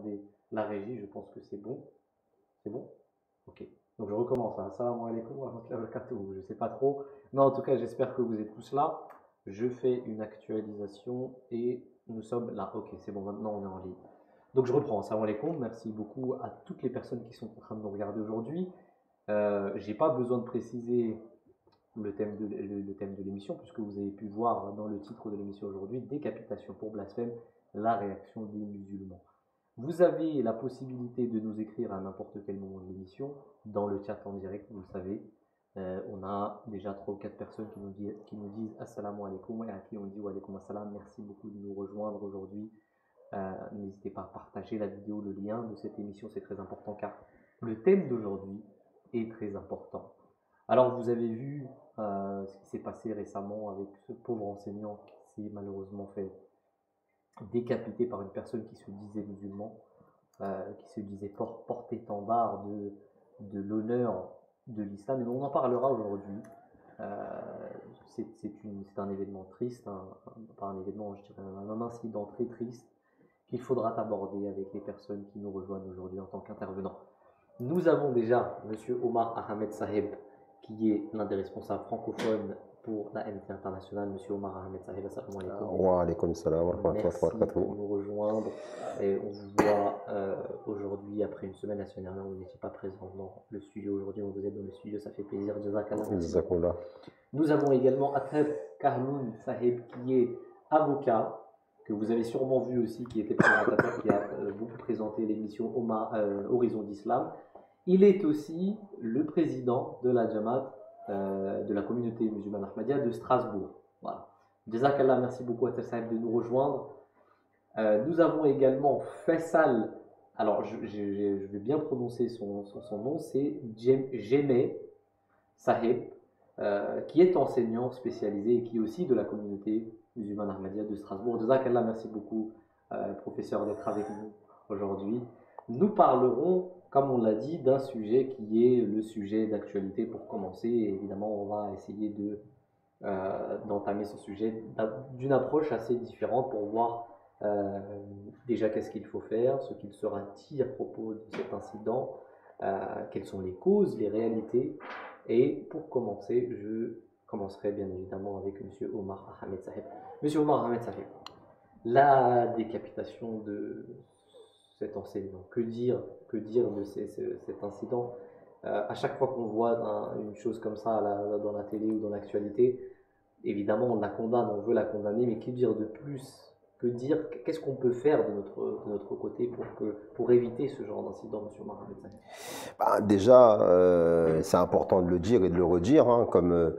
demander la régie, je pense que c'est bon. C'est bon? Ok. Donc je recommence. Assalamu alaikum wa rahmatullahi wa barakatuh. Je ne sais pas trop. Mais en tout cas, j'espère que vous êtes tous là. Je fais une actualisation et nous sommes là. Ok, c'est bon, maintenant on est en ligne. Donc je reprends. Assalamu alaikum. Merci beaucoup à toutes les personnes qui sont en train de nous regarder aujourd'hui. Je n'ai pas besoin de préciser le thème de l'émission, puisque vous avez pu voir dans le titre de l'émission aujourd'hui, décapitation pour blasphème, la réaction des musulmans. Vous avez la possibilité de nous écrire à n'importe quel moment de l'émission, dans le chat en direct, vous le savez. On a déjà 3 ou 4 personnes qui nous disent Assalamu alaikum, et à qui on dit wa alaikum assalam. Merci beaucoup de nous rejoindre aujourd'hui. N'hésitez pas à partager la vidéo, le lien de cette émission, c'est très important, car le thème d'aujourd'hui est très important. Alors vous avez vu ce qui s'est passé récemment avec ce pauvre enseignant qui s'est malheureusement fait décapiter par une personne qui se disait musulman, qui se disait porte-étendard de l'honneur de l'islam, et on en parlera aujourd'hui. C'est un événement triste, pas un événement, je dirais un incident très triste qu'il faudra aborder avec les personnes qui nous rejoignent aujourd'hui en tant qu'intervenants. Nous avons déjà M. Omar Ahmed Saheb, qui est l'un des responsables francophones pour la MT internationale. Monsieur Omar Ahmed Saheb, assalamu alaikum. Wa alaikum salam wa rahmatullahi wa barakatuh. Merci de nous rejoindre. Et on vous voit aujourd'hui, après une semaine, la semaine dernière, vous n'étiez pas présent dans le studio. Aujourd'hui, on vous êtes dans le studio, ça fait plaisir. Jazakallah. Nous avons également Athab Kahloun Saheb, qui est avocat, que vous avez sûrement vu aussi, qui était présentateur, qui a beaucoup présenté l'émission Horizon d'Islam. Il est aussi le président de la Jamaat, de la communauté musulmane Ahmadiyya de Strasbourg. Voilà. Jazakallah, merci beaucoup à Tassab de nous rejoindre. Nous avons également Faisal, alors je vais bien prononcer son nom, c'est Jemeh Saheb, qui est enseignant spécialisé et qui est aussi de la communauté musulmane Ahmadiyya de Strasbourg. Jazakallah, merci beaucoup, professeur, d'être avec nous aujourd'hui. Nous parlerons, comme on l'a dit, d'un sujet qui est le sujet d'actualité pour commencer. Et évidemment, on va essayer d'entamer ce sujet d'une approche assez différente pour voir déjà qu'est-ce qu'il faut faire, ce qu'il sera dit à propos de cet incident, quelles sont les causes, les réalités. Et pour commencer, je commencerai bien évidemment avec M. Omar Ahmed Saheb. M. Omar Ahmed Saheb, la décapitation de cet enseignant, que dire de cet incident? À chaque fois qu'on voit une chose comme ça dans la télé ou dans l'actualité, évidemment on la condamne, on veut la condamner, mais que dire de plus? Qu'est-ce qu'on peut faire de notre côté pour éviter ce genre d'incident, M. Mohamed Saheb? Déjà, c'est important de le dire et de le redire, hein, comme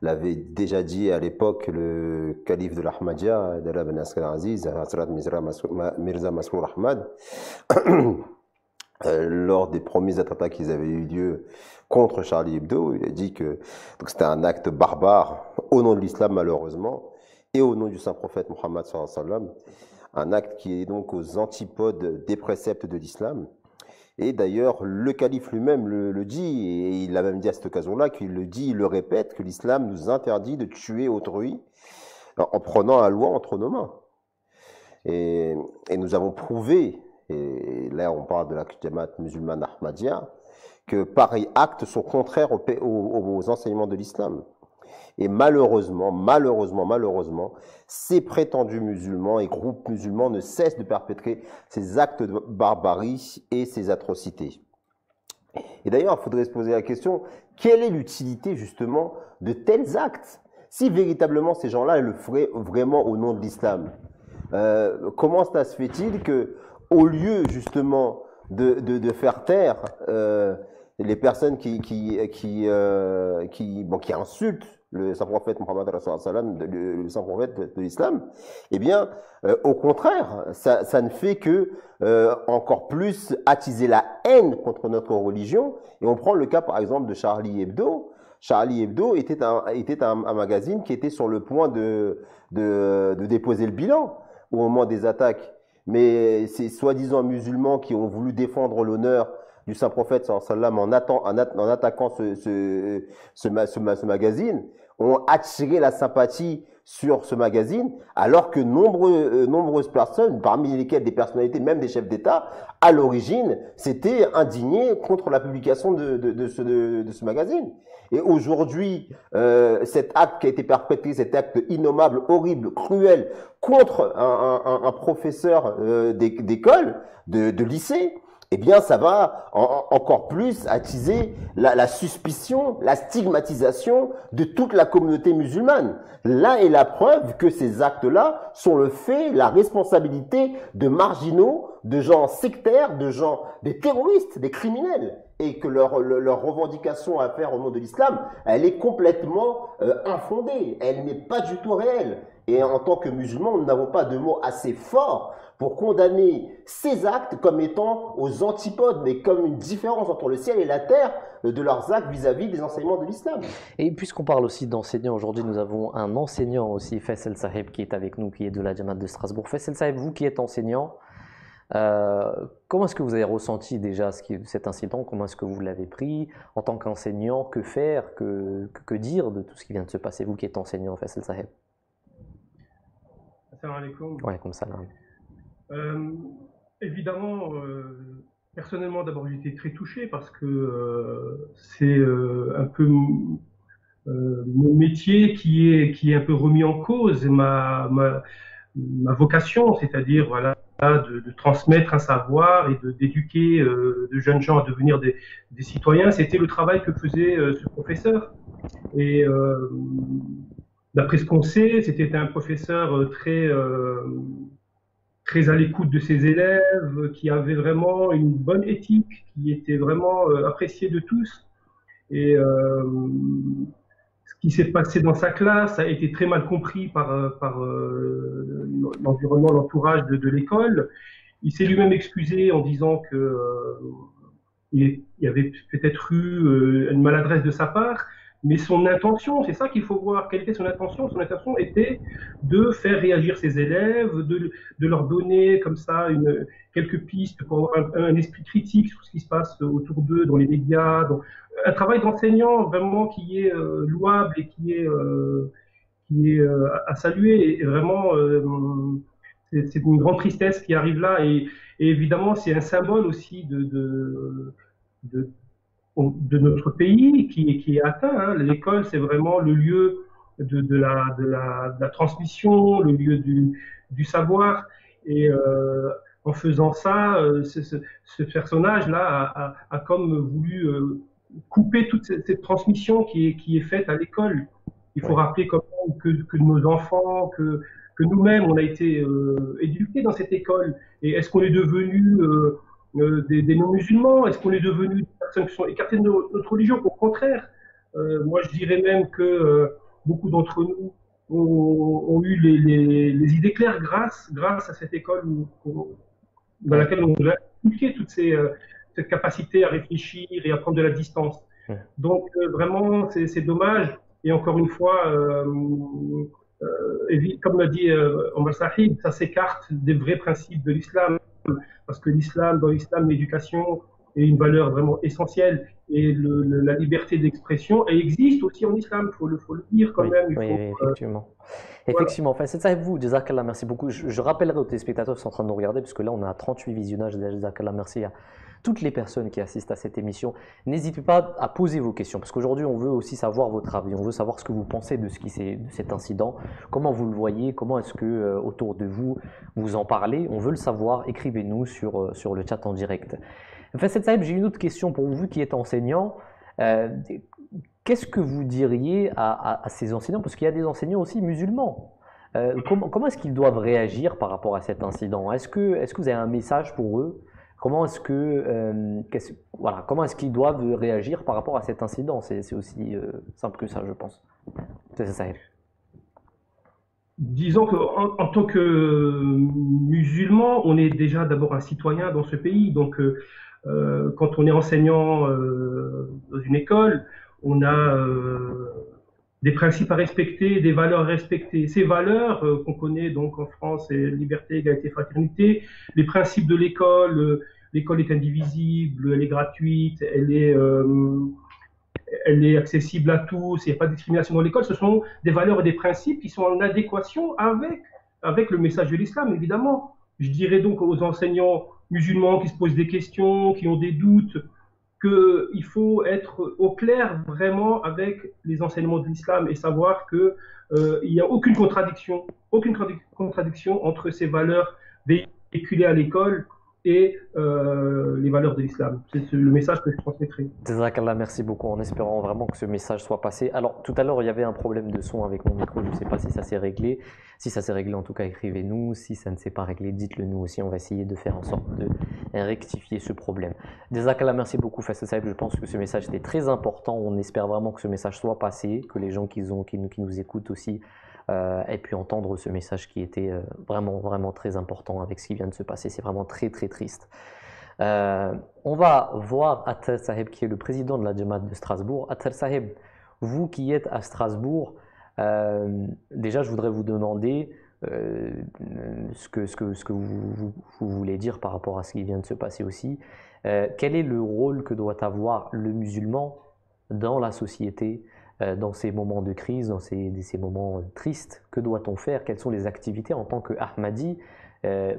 l'avait déjà dit à l'époque le calife de l'Ahmadiyya, Dala Ben Aziz, Hazrat Mirza Masrour Ahmad, lors des premiers attentats qui avaient eu lieu contre Charlie Hebdo. Il a dit que c'était un acte barbare au nom de l'islam, malheureusement, et au nom du saint prophète Mohammed sallallahu alayhi wa sallam, un acte qui est donc aux antipodes des préceptes de l'islam. Et d'ailleurs, le calife lui-même le dit, et il l'a même dit à cette occasion-là, qu'il le dit, il le répète, que l'islam nous interdit de tuer autrui en prenant la loi entre nos mains. Et nous avons prouvé, et là on parle de la Jamaat musulmane Ahmadiyya, que pareils actes sont contraires aux enseignements de l'islam. Et malheureusement, ces prétendus musulmans et groupes musulmans ne cessent de perpétrer ces actes de barbarie et ces atrocités. Et d'ailleurs, il faudrait se poser la question, quelle est l'utilité justement de tels actes? Si véritablement ces gens-là le feraient vraiment au nom de l'islam, comment ça se fait-il que, au lieu justement de faire taire les personnes qui insultent le saint prophète Mohammed le saint prophète de l'islam, eh bien, au contraire, ça ne fait que encore plus attiser la haine contre notre religion. Et on prend le cas, par exemple, de Charlie Hebdo. Charlie Hebdo était un magazine qui était sur le point de déposer le bilan au moment des attaques. Mais ces soi-disant musulmans qui ont voulu défendre l'honneur du saint prophète sallam en attaquant ce magazine ont attiré la sympathie sur ce magazine, alors que nombreuses personnes, parmi lesquelles des personnalités, même des chefs d'État, à l'origine, s'étaient indignées contre la publication de ce magazine. Et aujourd'hui, cet acte qui a été perpétré, cet acte innommable, horrible, cruel, contre un professeur d'école, de lycée, eh bien, ça va encore plus attiser la suspicion, la stigmatisation de toute la communauté musulmane. Là est la preuve que ces actes-là sont le fait, la responsabilité de marginaux, de gens sectaires, des terroristes, des criminels. Et que leur revendication à faire au nom de l'islam, elle est complètement infondée. Elle n'est pas du tout réelle. Et en tant que musulmans, nous n'avons pas de mots assez forts pour condamner ces actes comme étant aux antipodes, mais comme une différence entre le ciel et la terre de leurs actes vis-à-vis des enseignements de l'islam. Et puisqu'on parle aussi d'enseignants, aujourd'hui nous avons un enseignant aussi, Faisal Saheb, qui est avec nous, qui est de la Jamaat de Strasbourg. Faisal Saheb, vous qui êtes enseignant, comment est-ce que vous avez ressenti déjà cet incident? Comment est-ce que vous l'avez pris en tant qu'enseignant? Que faire? Que dire de tout ce qui vient de se passer, vous qui êtes enseignant, Faisal Saheb? Assalamu alaikum. Ouais, comme ça là. Évidemment, personnellement, d'abord, j'ai été très touché parce que c'est un peu mon métier qui est un peu remis en cause, ma vocation, c'est-à-dire voilà, de transmettre un savoir et d'éduquer de jeunes gens à devenir des citoyens. C'était le travail que faisait ce professeur. Et d'après ce qu'on sait, c'était un professeur très à l'écoute de ses élèves, qui avait vraiment une bonne éthique, qui était vraiment apprécié de tous. Et ce qui s'est passé dans sa classe a été très mal compris par l'environnement, l'entourage de l'école. Il s'est lui-même excusé en disant que il y avait peut-être eu une maladresse de sa part. Mais son intention, c'est ça qu'il faut voir. Quelle était son intention? Son intention était de faire réagir ses élèves, de leur donner comme ça quelques pistes pour avoir un esprit critique sur ce qui se passe autour d'eux, dans les médias. Donc, un travail d'enseignant vraiment qui est louable et qui est à saluer. Et vraiment, c'est une grande tristesse qui arrive là. Et évidemment, c'est un symbole aussi de notre pays qui est atteint. Hein. L'école, c'est vraiment le lieu de la transmission, le lieu du savoir. Et en faisant ça, ce personnage-là a comme voulu couper toute cette transmission qui est faite à l'école. Il faut rappeler quand même que nos enfants, que nous-mêmes, on a été éduqués dans cette école. Et est-ce qu'on est devenu des non-musulmans? Est-ce qu'on est devenu des personnes qui sont écartées de notre religion? Au contraire, moi je dirais même que beaucoup d'entre nous ont eu les idées claires grâce à cette école dans laquelle on nous a inculqué toute cette capacité à réfléchir et à prendre de la distance. Donc vraiment, c'est dommage. Et encore une fois, comme l'a dit Omar Sahib, ça s'écarte des vrais principes de l'islam. Parce que dans l'islam, l'éducation est une valeur vraiment essentielle et la liberté d'expression, elle existe aussi en islam, il faut le dire quand même. Oui, effectivement. Effectivement, enfin, c'est ça, vous, Jazakallah, merci beaucoup. Je rappellerai aux téléspectateurs qui sont en train de nous regarder, parce que là, on a 38 visionnages, Jazakallah, merci à toutes les personnes qui assistent à cette émission. N'hésitez pas à poser vos questions, parce qu'aujourd'hui, on veut aussi savoir votre avis, on veut savoir ce que vous pensez de cet incident, comment vous le voyez, comment est-ce que autour de vous, vous en parlez. On veut le savoir, écrivez-nous sur le chat en direct. Faisal Saheb, j'ai une autre question pour vous qui êtes enseignant. Qu'est-ce que vous diriez à ces enseignants? Parce qu'il y a des enseignants aussi musulmans. Comment est-ce qu'ils doivent réagir par rapport à cet incident? Est-ce que vous avez un message pour eux? Comment est-ce qu'ils doivent réagir par rapport à cet incident? C'est aussi simple que ça, je pense. C'est ça. Disons qu'en tant que musulman, on est déjà d'abord un citoyen dans ce pays. Donc, quand on est enseignant dans une école, on a des principes à respecter, des valeurs à respecter. Ces valeurs qu'on connaît donc en France, c'est liberté, égalité, fraternité. Les principes de l'école, l'école est indivisible, elle est gratuite, elle elle est accessible à tous, il n'y a pas de discrimination dans l'école. Ce sont des valeurs et des principes qui sont en adéquation avec le message de l'islam, évidemment. Je dirais donc aux enseignants musulmans qui se posent des questions, qui ont des doutes, qu'il faut être au clair vraiment avec les enseignements de l'islam et savoir qu'il n'y a aucune contradiction entre ces valeurs véhiculées à l'école et les valeurs de l'islam. C'est le message que je transmettrai. Jazakallah, merci beaucoup, en espérant vraiment que ce message soit passé. Alors, tout à l'heure, il y avait un problème de son avec mon micro, je ne sais pas si ça s'est réglé. Si ça s'est réglé, en tout cas, écrivez-nous. Si ça ne s'est pas réglé, dites-le nous aussi. On va essayer de faire en sorte de rectifier ce problème. Jazakallah, merci beaucoup, Faisal Saheb. Je pense que ce message était très important. On espère vraiment que ce message soit passé, que les gens qui nous écoutent aussi aient pu entendre ce message qui était vraiment très important avec ce qui vient de se passer. C'est vraiment très triste. On va voir Attar Saheb qui est le président de la Jamaat de Strasbourg. Attar Saheb, vous qui êtes à Strasbourg, déjà je voudrais vous demander ce que vous voulez dire par rapport à ce qui vient de se passer aussi. Quel est le rôle que doit avoir le musulman dans la société, dans ces moments de crise, dans ces moments tristes? Que doit-on faire? Quelles sont les activités en tant qu'Ahmadi?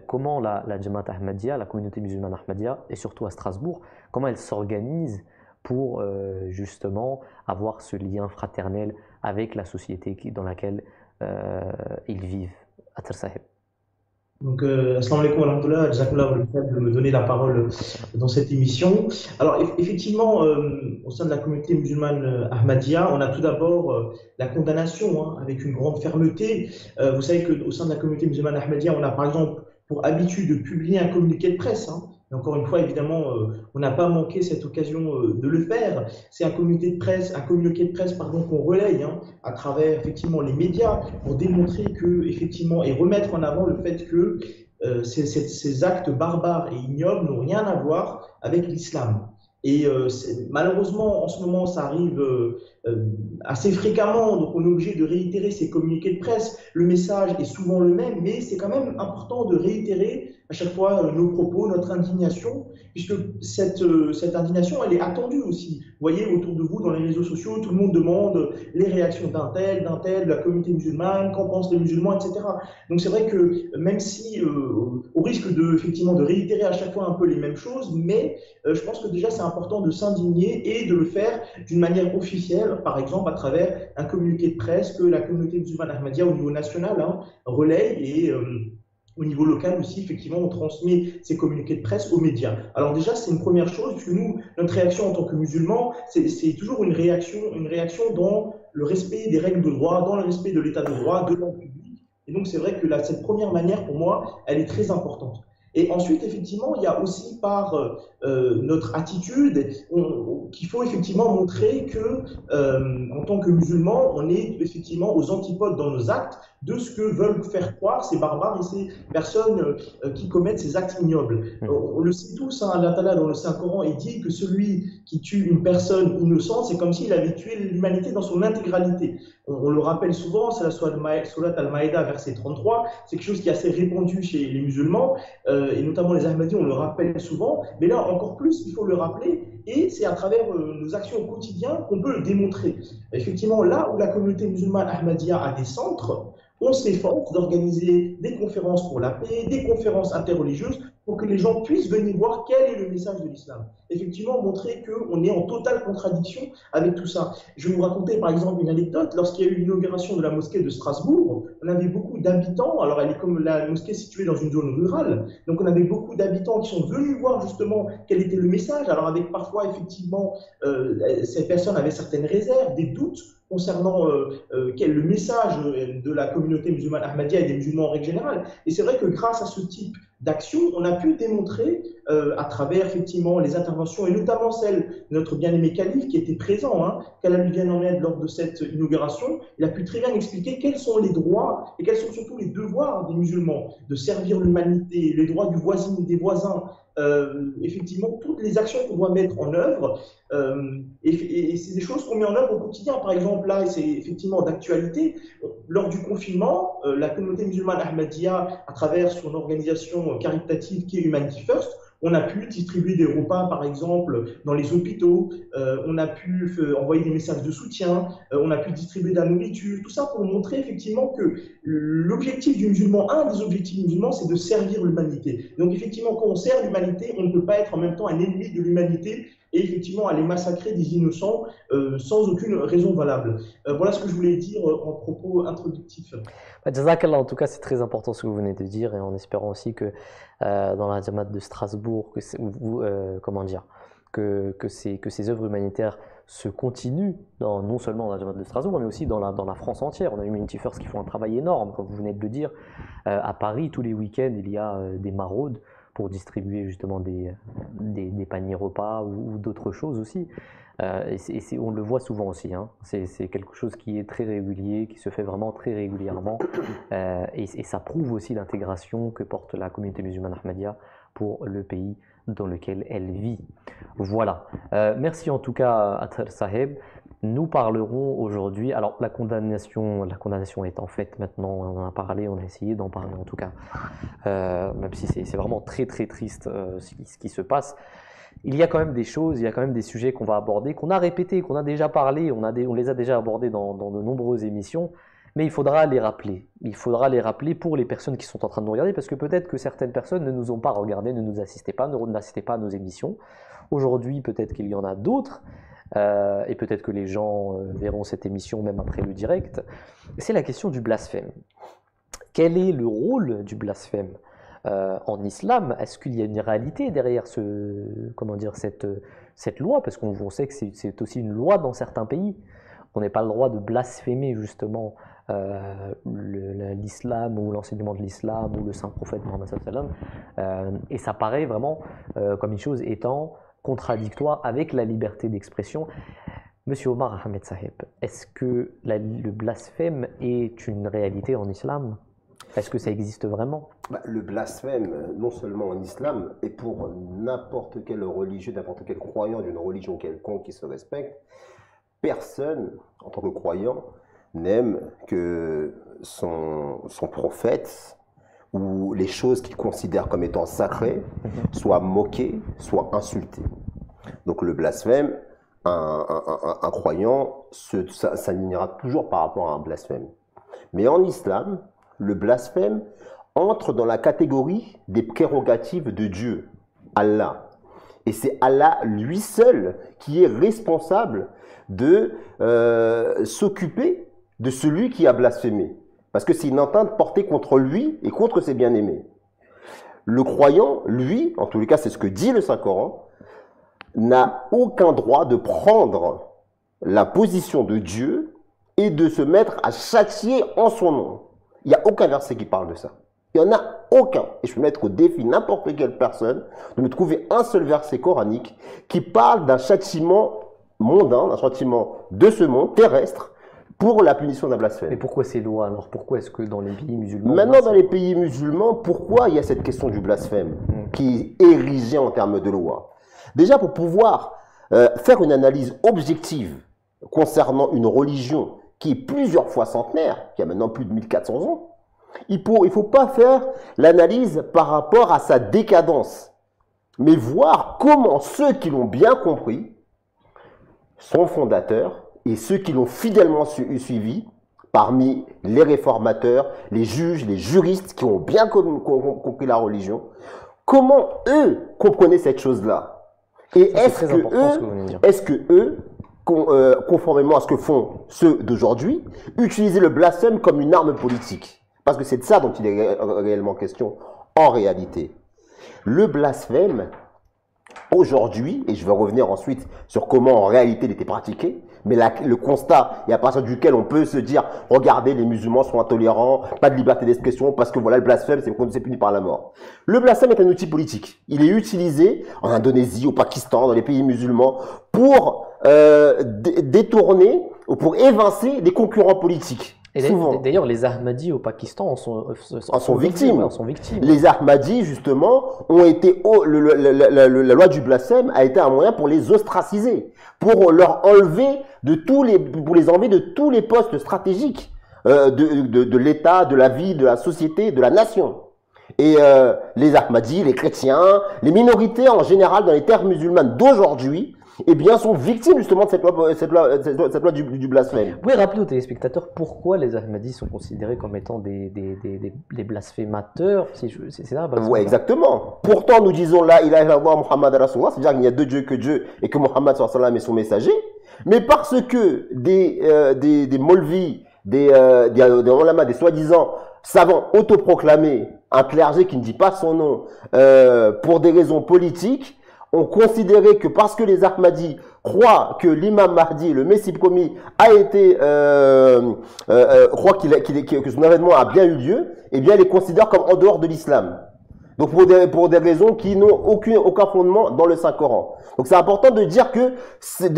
Comment la Jamaat Ahmadiyya, la communauté musulmane Ahmadiyya, et surtout à Strasbourg, comment elle s'organise pour justement avoir ce lien fraternel avec la société dans laquelle ils vivent? Attar Saheb. Donc, assalamu alaikum wa rahmatullah, jazakallah de me donner la parole dans cette émission. Alors, effectivement, au sein de la communauté musulmane Ahmadiyya, on a tout d'abord la condamnation, avec une grande fermeté. Vous savez qu'au sein de la communauté musulmane Ahmadiyya, on a par exemple pour habitude de publier un communiqué de presse. Et encore une fois, évidemment, on n'a pas manqué cette occasion de le faire. C'est un communiqué de presse, qu'on relaye à travers effectivement les médias pour démontrer que effectivement et remettre en avant le fait que ces actes barbares et ignobles n'ont rien à voir avec l'islam. Et malheureusement, en ce moment, ça arrive assez fréquemment, donc on est obligé de réitérer ces communiqués de presse. Le message est souvent le même, mais c'est quand même important de réitérer à chaque fois nos propos, notre indignation, puisque cette indignation, elle est attendue aussi. Vous voyez, autour de vous, dans les réseaux sociaux, tout le monde demande les réactions d'un tel, de la communauté musulmane, qu'en pensent les musulmans, etc. Donc c'est vrai que même si, au risque effectivement, de réitérer à chaque fois un peu les mêmes choses, mais je pense que déjà c'est important de s'indigner et de le faire d'une manière officielle, par exemple à travers un communiqué de presse que la communauté musulmane Ahmadiyya au niveau national relaye et au niveau local aussi, effectivement, on transmet ces communiqués de presse aux médias. Alors déjà, c'est une première chose, puisque nous, notre réaction en tant que musulmans, c'est toujours une réaction dans le respect des règles de droit, dans le respect de l'état de droit, de l'ordre public. Et donc, c'est vrai que cette première manière, pour moi, elle est très importante. Et ensuite, effectivement, il y a aussi par notre attitude qu'il faut effectivement montrer que, en tant que musulmans, on est effectivement aux antipodes dans nos actes de ce que veulent faire croire ces barbares et ces personnes qui commettent ces actes ignobles. On le sait tous, Allah Ta'ala dans le Saint-Coran, il dit que celui qui tue une personne innocente, c'est comme s'il avait tué l'humanité dans son intégralité. On le rappelle souvent, c'est la Surat Al-Maïda, verset 33, c'est quelque chose qui est assez répandu chez les musulmans, et notamment les Ahmadis, on le rappelle souvent, mais là encore plus, il faut le rappeler, et c'est à travers nos actions au quotidien qu'on peut le démontrer. Effectivement, là où la communauté musulmane Ahmadiyya a des centres, on s'efforce d'organiser des conférences pour la paix, des conférences interreligieuses pour que les gens puissent venir voir quel est le message de l'islam. Effectivement, montrer qu'on est en totale contradiction avec tout ça. Je vais vous raconter par exemple une anecdote. Lorsqu'il y a eu l'inauguration de la mosquée de Strasbourg, on avait beaucoup d'habitants, alors elle est comme la mosquée située dans une zone rurale, donc on avait beaucoup d'habitants qui sont venus voir justement quel était le message, alors avec parfois effectivement ces personnes avaient certaines réserves, des doutes concernant le message de la communauté musulmane Ahmadiyya et des musulmans en règle générale. Et c'est vrai que grâce à ce type d'action, on a pu démontrer à travers effectivement les interventions, et notamment celle de notre bien-aimé calife qui était présent, qu'Allah lui vienne en aide lors de cette inauguration. Il a pu très bien expliquer quels sont les droits et quels sont surtout les devoirs des musulmans, de servir l'humanité, les droits des voisins, effectivement toutes les actions qu'on doit mettre en œuvre, et c'est des choses qu'on met en œuvre au quotidien. Par exemple, là, c'est effectivement d'actualité, lors du confinement, la communauté musulmane Ahmadiyya, à travers son organisation caritative qui est Humanity First, On a pu distribuer des repas, par exemple, dans les hôpitaux. On a pu envoyer des messages de soutien. On a pu distribuer de la nourriture. Tout ça pour montrer effectivement que l'objectif du musulman, un des objectifs musulmans, c'est de servir l'humanité. Donc effectivement, quand on sert l'humanité, on ne peut pas être en même temps un ennemi de l'humanité et effectivement aller massacrer des innocents sans aucune raison valable. Voilà ce que je voulais dire en propos introductifs. Jazakallah, en tout cas, c'est très important ce que vous venez de dire, et en espérant aussi que dans la Jamaat de Strasbourg, que ces œuvres humanitaires se continuent, non seulement dans la Jamaat de Strasbourg, mais aussi dans la France entière. On a Humanity First qui font un travail énorme, comme vous venez de le dire. À Paris, tous les week-ends, il y a des maraudes pour distribuer justement des paniers repas ou d'autres choses aussi. On le voit souvent aussi, hein. C'est quelque chose qui est très régulier, qui se fait vraiment très régulièrement, et ça prouve aussi l'intégration que porte la communauté musulmane Ahmadiyya pour le pays dans lequel elle vit. Voilà. Merci en tout cas Athar Saheb. Nous parlerons aujourd'hui, alors la condamnation est en fait maintenant, on en a parlé, on a essayé d'en parler en tout cas, même si c'est vraiment très très triste ce qui se passe. Il y a quand même des choses, il y a quand même des sujets qu'on va aborder, qu'on a répétés, qu'on a déjà parlé, on les a déjà abordés dans de nombreuses émissions, mais il faudra les rappeler. Il faudra les rappeler pour les personnes qui sont en train de nous regarder, parce que peut-être que certaines personnes ne nous ont pas regardés, ne nous assistaient pas, n'assistaient pas à nos émissions. Aujourd'hui, peut-être qu'il y en a d'autres, et peut-être que les gens verront cette émission même après le direct. C'est la question du blasphème. Quel est le rôle du blasphème en islam? Est-ce qu'il y a une réalité derrière cette loi? Parce qu'on sait que c'est aussi une loi dans certains pays. On n'a pas le droit de blasphémer justement l'islam ou l'enseignement de l'islam ou le saint prophète Mohammed sallallahu alayhi wa sallam. Et ça paraît vraiment comme une chose étant contradictoire avec la liberté d'expression. Monsieur Omar Ahmed Saheb, est-ce que le blasphème est une réalité en islam? Est-ce que ça existe vraiment? Le blasphème, non seulement en islam, et pour n'importe quel religieux, n'importe quel croyant d'une religion quelconque qui se respecte, personne, en tant que croyant, n'aime que son prophète ou les choses qu'il considère comme étant sacrées soient moquées, soient insultées. Donc le blasphème, un croyant s'alignera toujours par rapport à un blasphème. Mais en islam, le blasphème entre dans la catégorie des prérogatives de Dieu, Allah. Et c'est Allah lui seul qui est responsable de s'occuper de celui qui a blasphémé. Parce que c'est une atteinte portée contre lui et contre ses bien-aimés. Le croyant, lui, en tous les cas c'est ce que dit le Saint-Coran, n'a aucun droit de prendre la position de Dieu et de se mettre à châtier en son nom. Il n'y a aucun verset qui parle de ça. Il n'y en a aucun. Et je peux mettre au défi n'importe quelle personne de me trouver un seul verset coranique qui parle d'un châtiment mondain, d'un châtiment de ce monde, terrestre, pour la punition d'un blasphème. Mais pourquoi ces lois alors? Pourquoi est-ce que dans les pays musulmans... Maintenant, dans les pays musulmans, pourquoi il y a cette question du blasphème qui est érigée en termes de loi? Déjà, pour pouvoir faire une analyse objective concernant une religion qui est plusieurs fois centenaire, qui a maintenant plus de 1400 ans, il ne faut pas faire l'analyse par rapport à sa décadence, mais voir comment ceux qui l'ont bien compris, son fondateur, et ceux qui l'ont fidèlement suivi, parmi les réformateurs, les juges, les juristes qui ont bien compris la religion, comment eux comprenaient cette chose-là? Et est-ce que eux, conformément à ce que font ceux d'aujourd'hui, utiliser le blasphème comme une arme politique? Parce que c'est de ça dont il est réellement question en réalité. Le blasphème, aujourd'hui, et je vais revenir ensuite sur comment en réalité il était pratiqué, mais le constat, et à partir duquel on peut se dire, regardez, les musulmans sont intolérants, pas de liberté d'expression, parce que voilà, le blasphème, c'est puni par la mort. Le blasphème est un outil politique. Il est utilisé en Indonésie, au Pakistan, dans les pays musulmans, pour détourner ou pour évincer des concurrents politiques. Et d'ailleurs, les Ahmadis au Pakistan en sont victimes. Les Ahmadis, justement, ont été la loi du blasphème a été un moyen pour les ostraciser, pour leur enlever pour les enlever de tous les postes stratégiques de l'État, de la vie, de la société, de la nation. Et les Ahmadis, les chrétiens, les minorités en général dans les terres musulmanes d'aujourd'hui, eh bien, sont victimes justement de cette loi du blasphème. Vous pouvez rappeler aux téléspectateurs pourquoi les Ahmadis sont considérés comme étant des blasphémateurs, c'est ça? Oui, exactement. Pourtant, nous disons là, il a Muhammad Rasulullah, c'est-à-dire qu'il n'y a deux dieux que Dieu et que Muhammad sallallahu alayhi wa sallam est son messager. Mais parce que des Molvis, des ulama, des soi-disant savants autoproclamés, un clergé qui ne dit pas son nom, pour des raisons politiques, ont considéré que parce que les Ahmadis croient que l'imam Mahdi, le Messie promis, a été, croient que son événement a bien eu lieu, eh bien, ils les considèrent comme en dehors de l'islam. Donc, pour des raisons qui n'ont aucun fondement dans le Saint-Coran. Donc, c'est important de dire que ce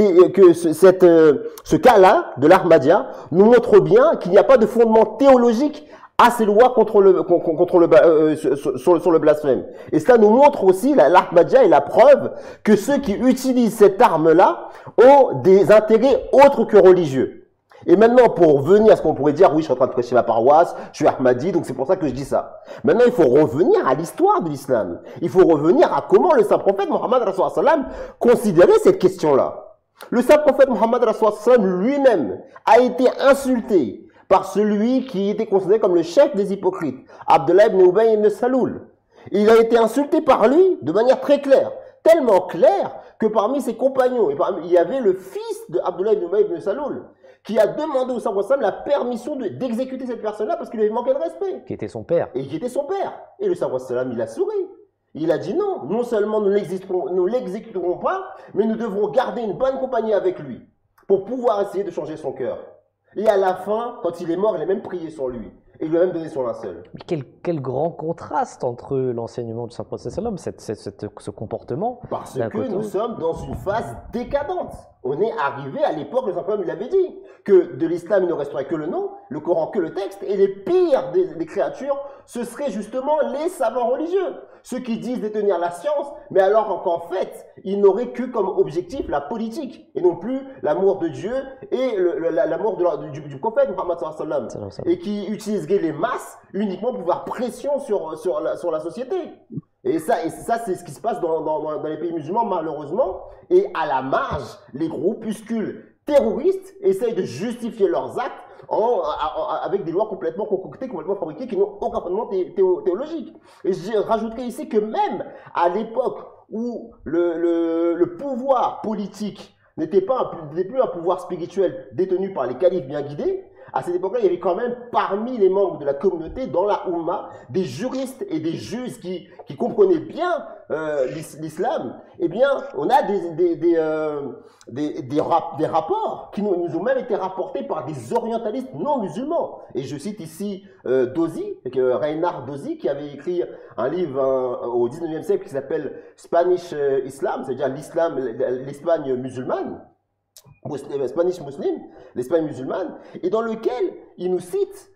cas-là de l'Ahmadiyya nous montre bien qu'il n'y a pas de fondement théologique à ces lois sur le blasphème. Et cela nous montre aussi, l'Ahmadiyya est la preuve que ceux qui utilisent cette arme-là ont des intérêts autres que religieux. Et maintenant, pour venir à ce qu'on pourrait dire, oui, je suis en train de prêcher ma paroisse, je suis Ahmadi, donc c'est pour ça que je dis ça. Maintenant, il faut revenir à l'histoire de l'islam. Il faut revenir à comment le saint prophète Mohammed considérait cette question-là. Le saint prophète Mohammed lui-même a été insulté par celui qui était considéré comme le chef des hypocrites, Abdullah ibn Ubay ibn Saloul. Il a été insulté par lui de manière très claire, tellement claire que parmi ses compagnons, il y avait le fils de Abdullah ibn Ubay ibn Saloul, qui a demandé au saint prophète la permission d'exécuter cette personne-là parce qu'il avait manqué de respect. Qui était son père. Et qui était son père. Et le saint prophète, il a souri. Il a dit non, non seulement nous ne l'exécuterons pas, mais nous devrons garder une bonne compagnie avec lui pour pouvoir essayer de changer son cœur. Et à la fin, quand il est mort, il a même prié sur lui. Et il lui a même donné son linceul. Mais quel grand contraste entre l'enseignement du Saint-Prophète, ce comportement. Parce que nous sommes dans une phase décadente. On est arrivé à l'époque, le Saint-Prophète l'avait dit, que de l'islam il ne resterait que le nom, le Coran que le texte, et les pires des créatures, ce seraient justement les savants religieux. Ceux qui disent détenir la science, mais alors qu'en fait, ils n'auraient que comme objectif la politique, et non plus l'amour de Dieu et l'amour du prophète Muhammad sallallahu alayhi wa sallam, et qui utiliseraient les masses uniquement pour faire pression sur la société. Et ça c'est ce qui se passe dans les pays musulmans, malheureusement. Et à la marge, les groupuscules terroristes essayent de justifier leurs actes avec des lois complètement concoctées, complètement fabriquées, qui n'ont aucun fondement théologique. Et je rajouterai ici que même à l'époque où le pouvoir politique n'était plus un pouvoir spirituel détenu par les califes bien guidés, à cette époque-là, il y avait quand même parmi les membres de la communauté, dans la Oumma, des juristes et des juges qui comprenaient bien l'islam. Eh bien, on a des rapports qui nous ont même été rapportés par des orientalistes non musulmans. Et je cite ici Dozy, Reinhard Dozy, qui avait écrit un livre au 19e siècle qui s'appelle Spanish Islam, c'est-à-dire l'Espagne musulmane. Spanish Muslim, l'Espagne musulmane, et dans lequel il nous cite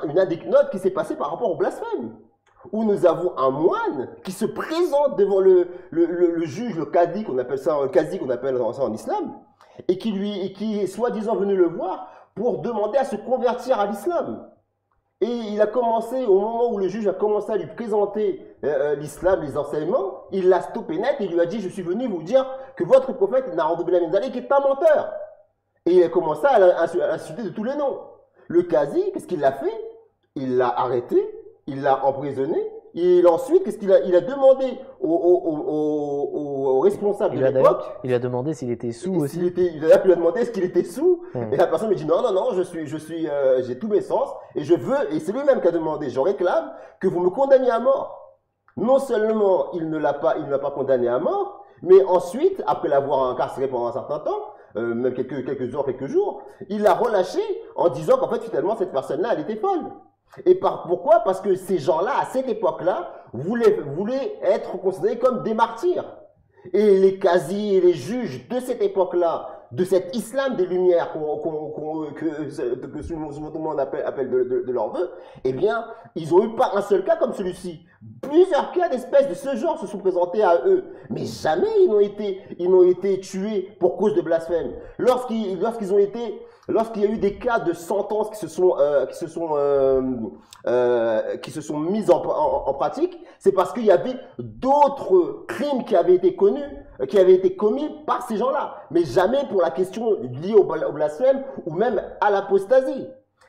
une anecdote qui s'est passée par rapport au blasphème, où nous avons un moine qui se présente devant le juge, le qadi qu'on appelle ça en islam, et qui est soi-disant venu le voir pour demander à se convertir à l'islam. Et il a commencé, au moment où le juge a commencé à lui présenter l'islam, les enseignements, il l'a stoppé net et il lui a dit « Je suis venu vous dire que votre prophète, Na'udhu billahi min dhalik, est un menteur ». Et il a commencé à l'insulter de tous les noms. Le Qazi, qu'est-ce qu'il a fait? Il l'a arrêté, il l'a emprisonné, et ensuite, qu'est-ce qu'il a demandé au responsable de l'époque? Il lui a demandé s'il était sous aussi. Il a demandé est-ce qu'il était sous, et la personne lui dit non, j'ai tous mes sens, et je veux, et c'est lui-même qui a demandé, je réclame que vous me condamniez à mort. Non seulement il ne l'a pas condamné à mort, mais ensuite, après l'avoir incarcéré pendant un certain temps, même quelques heures, quelques jours, il l'a relâché en disant qu'en fait, finalement, cette personne-là, elle était folle. Et pourquoi? Parce que ces gens-là, à cette époque-là, voulaient être considérés comme des martyrs. Et les qazis et les juges de cette époque-là, de cet islam des Lumières que tout le monde appelle de leur vœu, eh bien, ils n'ont eu pas un seul cas comme celui-ci. Plusieurs cas d'espèces de ce genre se sont présentés à eux, mais jamais ils n'ont été tués pour cause de blasphème. Lorsqu'il y a eu des cas de sentences qui se sont mises en pratique, c'est parce qu'il y avait d'autres crimes qui avaient été commis par ces gens-là, mais jamais pour la question liée au blasphème ou même à l'apostasie.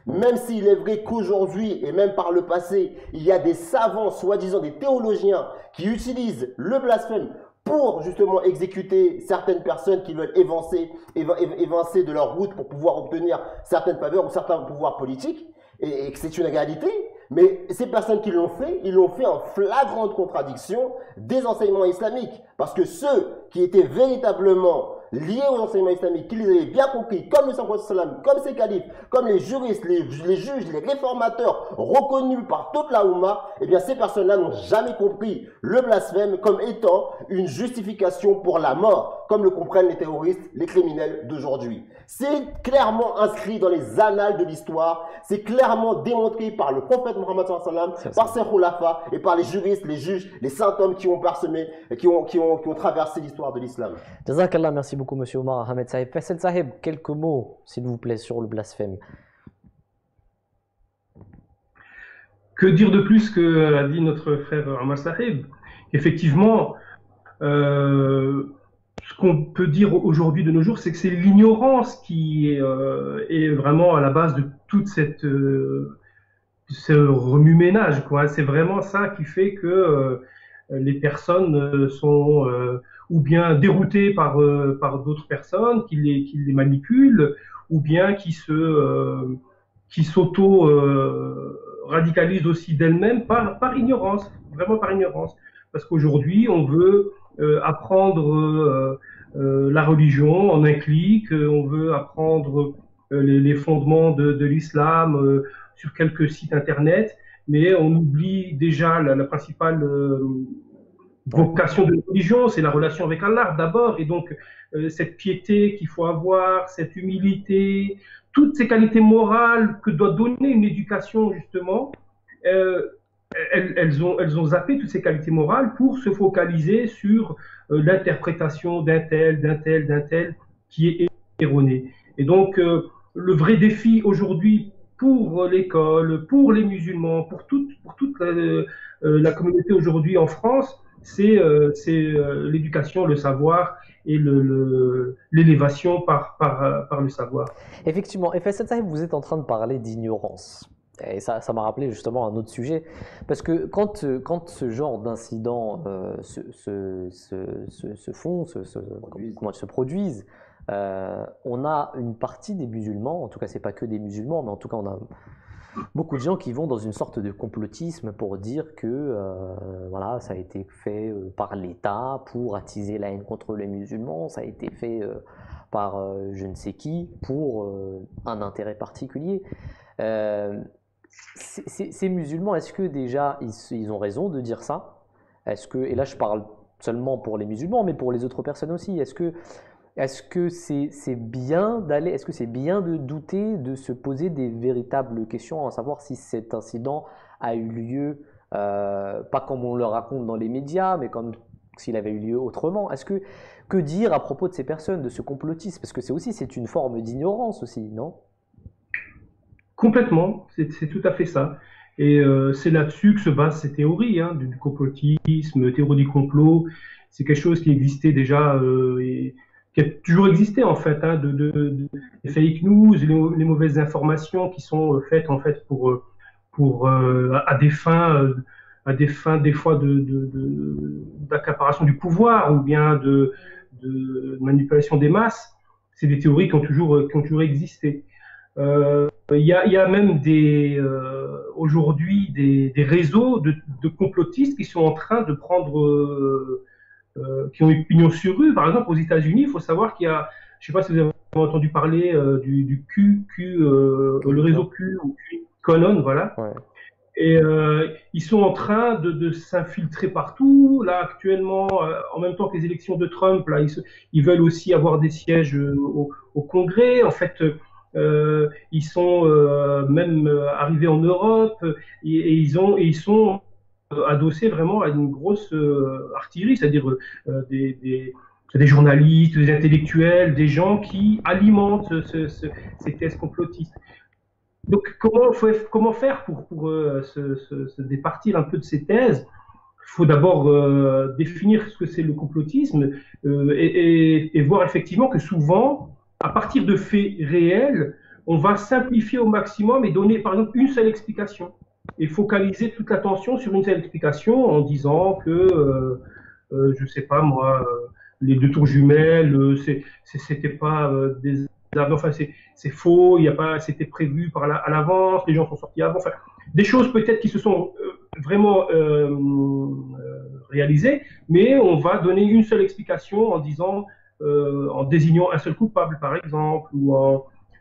Même s'il est vrai qu'aujourd'hui, et même par le passé, il y a des savants, soi-disant des théologiens, qui utilisent le blasphème pour justement exécuter certaines personnes qui veulent évincer de leur route pour pouvoir obtenir certaines faveurs ou certains pouvoirs politiques, et que c'est une réalité. Mais ces personnes qui l'ont fait, ils l'ont fait en flagrante contradiction des enseignements islamiques. Parce que ceux qui étaient véritablement liés aux enseignements islamiques, qui les avaient bien compris, comme le Saint-Prophète, comme ses califes, comme les juristes, les juges, les réformateurs reconnus par toute la Oumma, eh bien ces personnes-là n'ont jamais compris le blasphème comme étant une justification pour la mort, comme le comprennent les terroristes, les criminels d'aujourd'hui. C'est clairement inscrit dans les annales de l'histoire, c'est clairement démontré par le prophète Mohammed sallam, par ses khulafas et par les juristes, les juges, les saints hommes qui ont parsemé, qui ont traversé l'histoire de l'islam. Jazakallah, merci beaucoup monsieur Omar Ahmed Sahib. Faisal Sahib, quelques mots s'il vous plaît sur le blasphème. Que dire de plus que a dit notre frère Omar Sahib? Effectivement, ce qu'on peut dire aujourd'hui de nos jours, c'est que c'est l'ignorance qui est vraiment à la base de toute ce remue-ménage, quoi. C'est vraiment ça qui fait que les personnes sont ou bien déroutées par d'autres personnes qui les manipulent, ou bien qui s'auto-radicalisent aussi d'elles-mêmes par ignorance, vraiment par ignorance. Parce qu'aujourd'hui, on veut apprendre la religion en un clic, on veut apprendre les fondements de l'islam sur quelques sites internet, mais on oublie déjà la principale vocation de la religion, c'est la relation avec Allah d'abord, et donc cette piété qu'il faut avoir, cette humilité, toutes ces qualités morales que doit donner une éducation justement, elles ont zappé toutes ces qualités morales pour se focaliser sur l'interprétation d'un tel qui est erronée. Et donc le vrai défi aujourd'hui pour l'école, pour les musulmans, pour toute la communauté aujourd'hui en France, c'est l'éducation, le savoir et l'élévation par le savoir. Effectivement, et Faisal Sahib, vous êtes en train de parler d'ignorance. Et ça m'a rappelé justement un autre sujet, parce que quand ce genre d'incidents se produisent, on a une partie des musulmans, en tout cas c'est pas que des musulmans, mais en tout cas on a beaucoup de gens qui vont dans une sorte de complotisme pour dire que voilà, ça a été fait par l'État pour attiser la haine contre les musulmans, ça a été fait par je ne sais qui pour un intérêt particulier. Ces musulmans, est-ce que déjà ils ont raison de dire ça? Et là je parle seulement pour les musulmans, mais pour les autres personnes aussi, est-ce que c'est bien de douter, de se poser des véritables questions, à savoir si cet incident a eu lieu, pas comme on le raconte dans les médias, mais comme s'il avait eu lieu autrement? Que dire à propos de ces personnes, de ce complotisme? Parce que c'est une forme d'ignorance aussi, non? Complètement, c'est tout à fait ça. Et c'est là-dessus que se basent ces théories, hein, du complotisme, théorie du complot. C'est quelque chose qui existait déjà et qui a toujours existé en fait, hein, les fake news, les mauvaises informations qui sont faites en fait à des fins des fois d'accaparation du pouvoir ou bien de manipulation des masses. C'est des théories qui ont toujours existé. Il y a même aujourd'hui des réseaux de complotistes qui sont en train de prendre qui ont une pignon sur rue. Par exemple, aux États-Unis, il faut savoir qu'il y a, je ne sais pas si vous avez entendu parler du le réseau Q ou QAnon, voilà. Ouais. Et ils sont en train de s'infiltrer partout. Là, actuellement, en même temps que les élections de Trump, là, ils veulent aussi avoir des sièges au Congrès. En fait, ils sont même arrivés en Europe et ils sont adossés vraiment à une grosse artillerie, c'est-à-dire des journalistes, des intellectuels, des gens qui alimentent ces thèses complotistes. Donc, comment faire pour se départir un peu de ces thèses? Il faut d'abord définir ce que c'est le complotisme et voir effectivement que souvent, à partir de faits réels, on va simplifier au maximum et donner par exemple une seule explication et focaliser toute l'attention sur une seule explication en disant que, je ne sais pas moi, les deux tours jumelles, c'était pas des avions, enfin c'est faux, c'était prévu à l'avance, les gens sont sortis avant, enfin des choses peut-être qui se sont vraiment réalisées, mais on va donner une seule explication en disant, en désignant un seul coupable par exemple,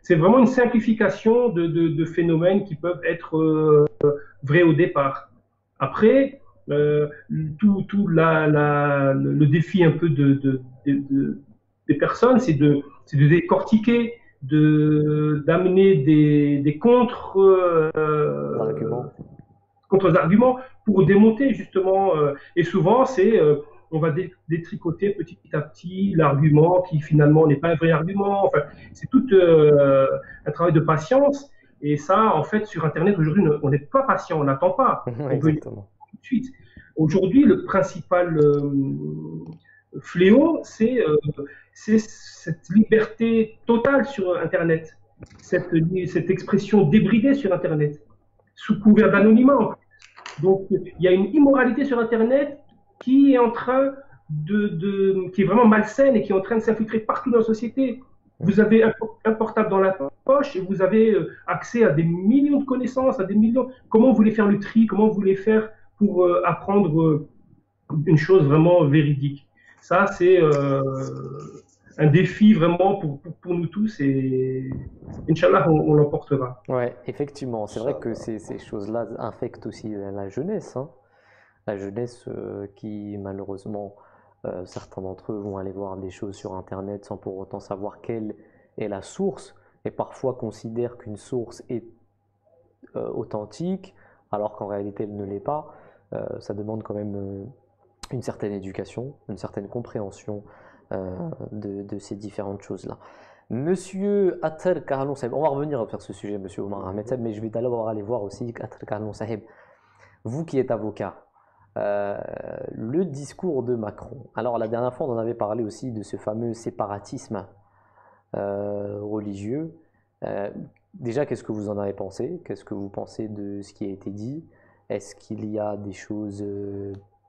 c'est vraiment une simplification de phénomènes qui peuvent être vrais au départ. Après, le défi un peu des personnes, c'est de décortiquer, d'amener des contre-arguments pour démonter justement. Et souvent, on va détricoter petit à petit l'argument qui finalement n'est pas un vrai argument. Enfin, c'est tout un travail de patience. Et ça, en fait, sur Internet, aujourd'hui, on n'est pas patient, on n'attend pas. On veut tout de suite. Aujourd'hui, le principal fléau, c'est cette liberté totale sur Internet, cette expression débridée sur Internet, sous couvert d'anonymat. Donc, il y a une immoralité sur Internet qui est en train qui est vraiment malsaine et qui est en train de s'infiltrer partout dans la société. Vous avez un portable dans la poche et vous avez accès à des millions de connaissances, à des millions. Comment vous voulez faire le tri? Comment vous voulez faire pour apprendre une chose vraiment véridique? Ça, c'est un défi vraiment pour nous tous et Inch'Allah, on l'emportera. Ouais, effectivement, c'est vrai que ces choses-là infectent aussi la jeunesse. Hein. La jeunesse qui, malheureusement, certains d'entre eux vont aller voir des choses sur Internet sans pour autant savoir quelle est la source et parfois considèrent qu'une source est authentique alors qu'en réalité elle ne l'est pas. Ça demande quand même une certaine éducation, une certaine compréhension de ces différentes choses-là. Monsieur Atar Karlon Sahib, on va revenir sur ce sujet, monsieur Omar Ahmed Sahib, mais je vais d'abord aller voir aussi Atar Karlon Sahib, vous qui êtes avocat. Le discours de Macron. Alors la dernière fois on en avait parlé aussi de ce fameux séparatisme religieux. Déjà, qu'est-ce que vous en avez pensé? Qu'est-ce que vous pensez de ce qui a été dit? Est-ce qu'il y a des choses...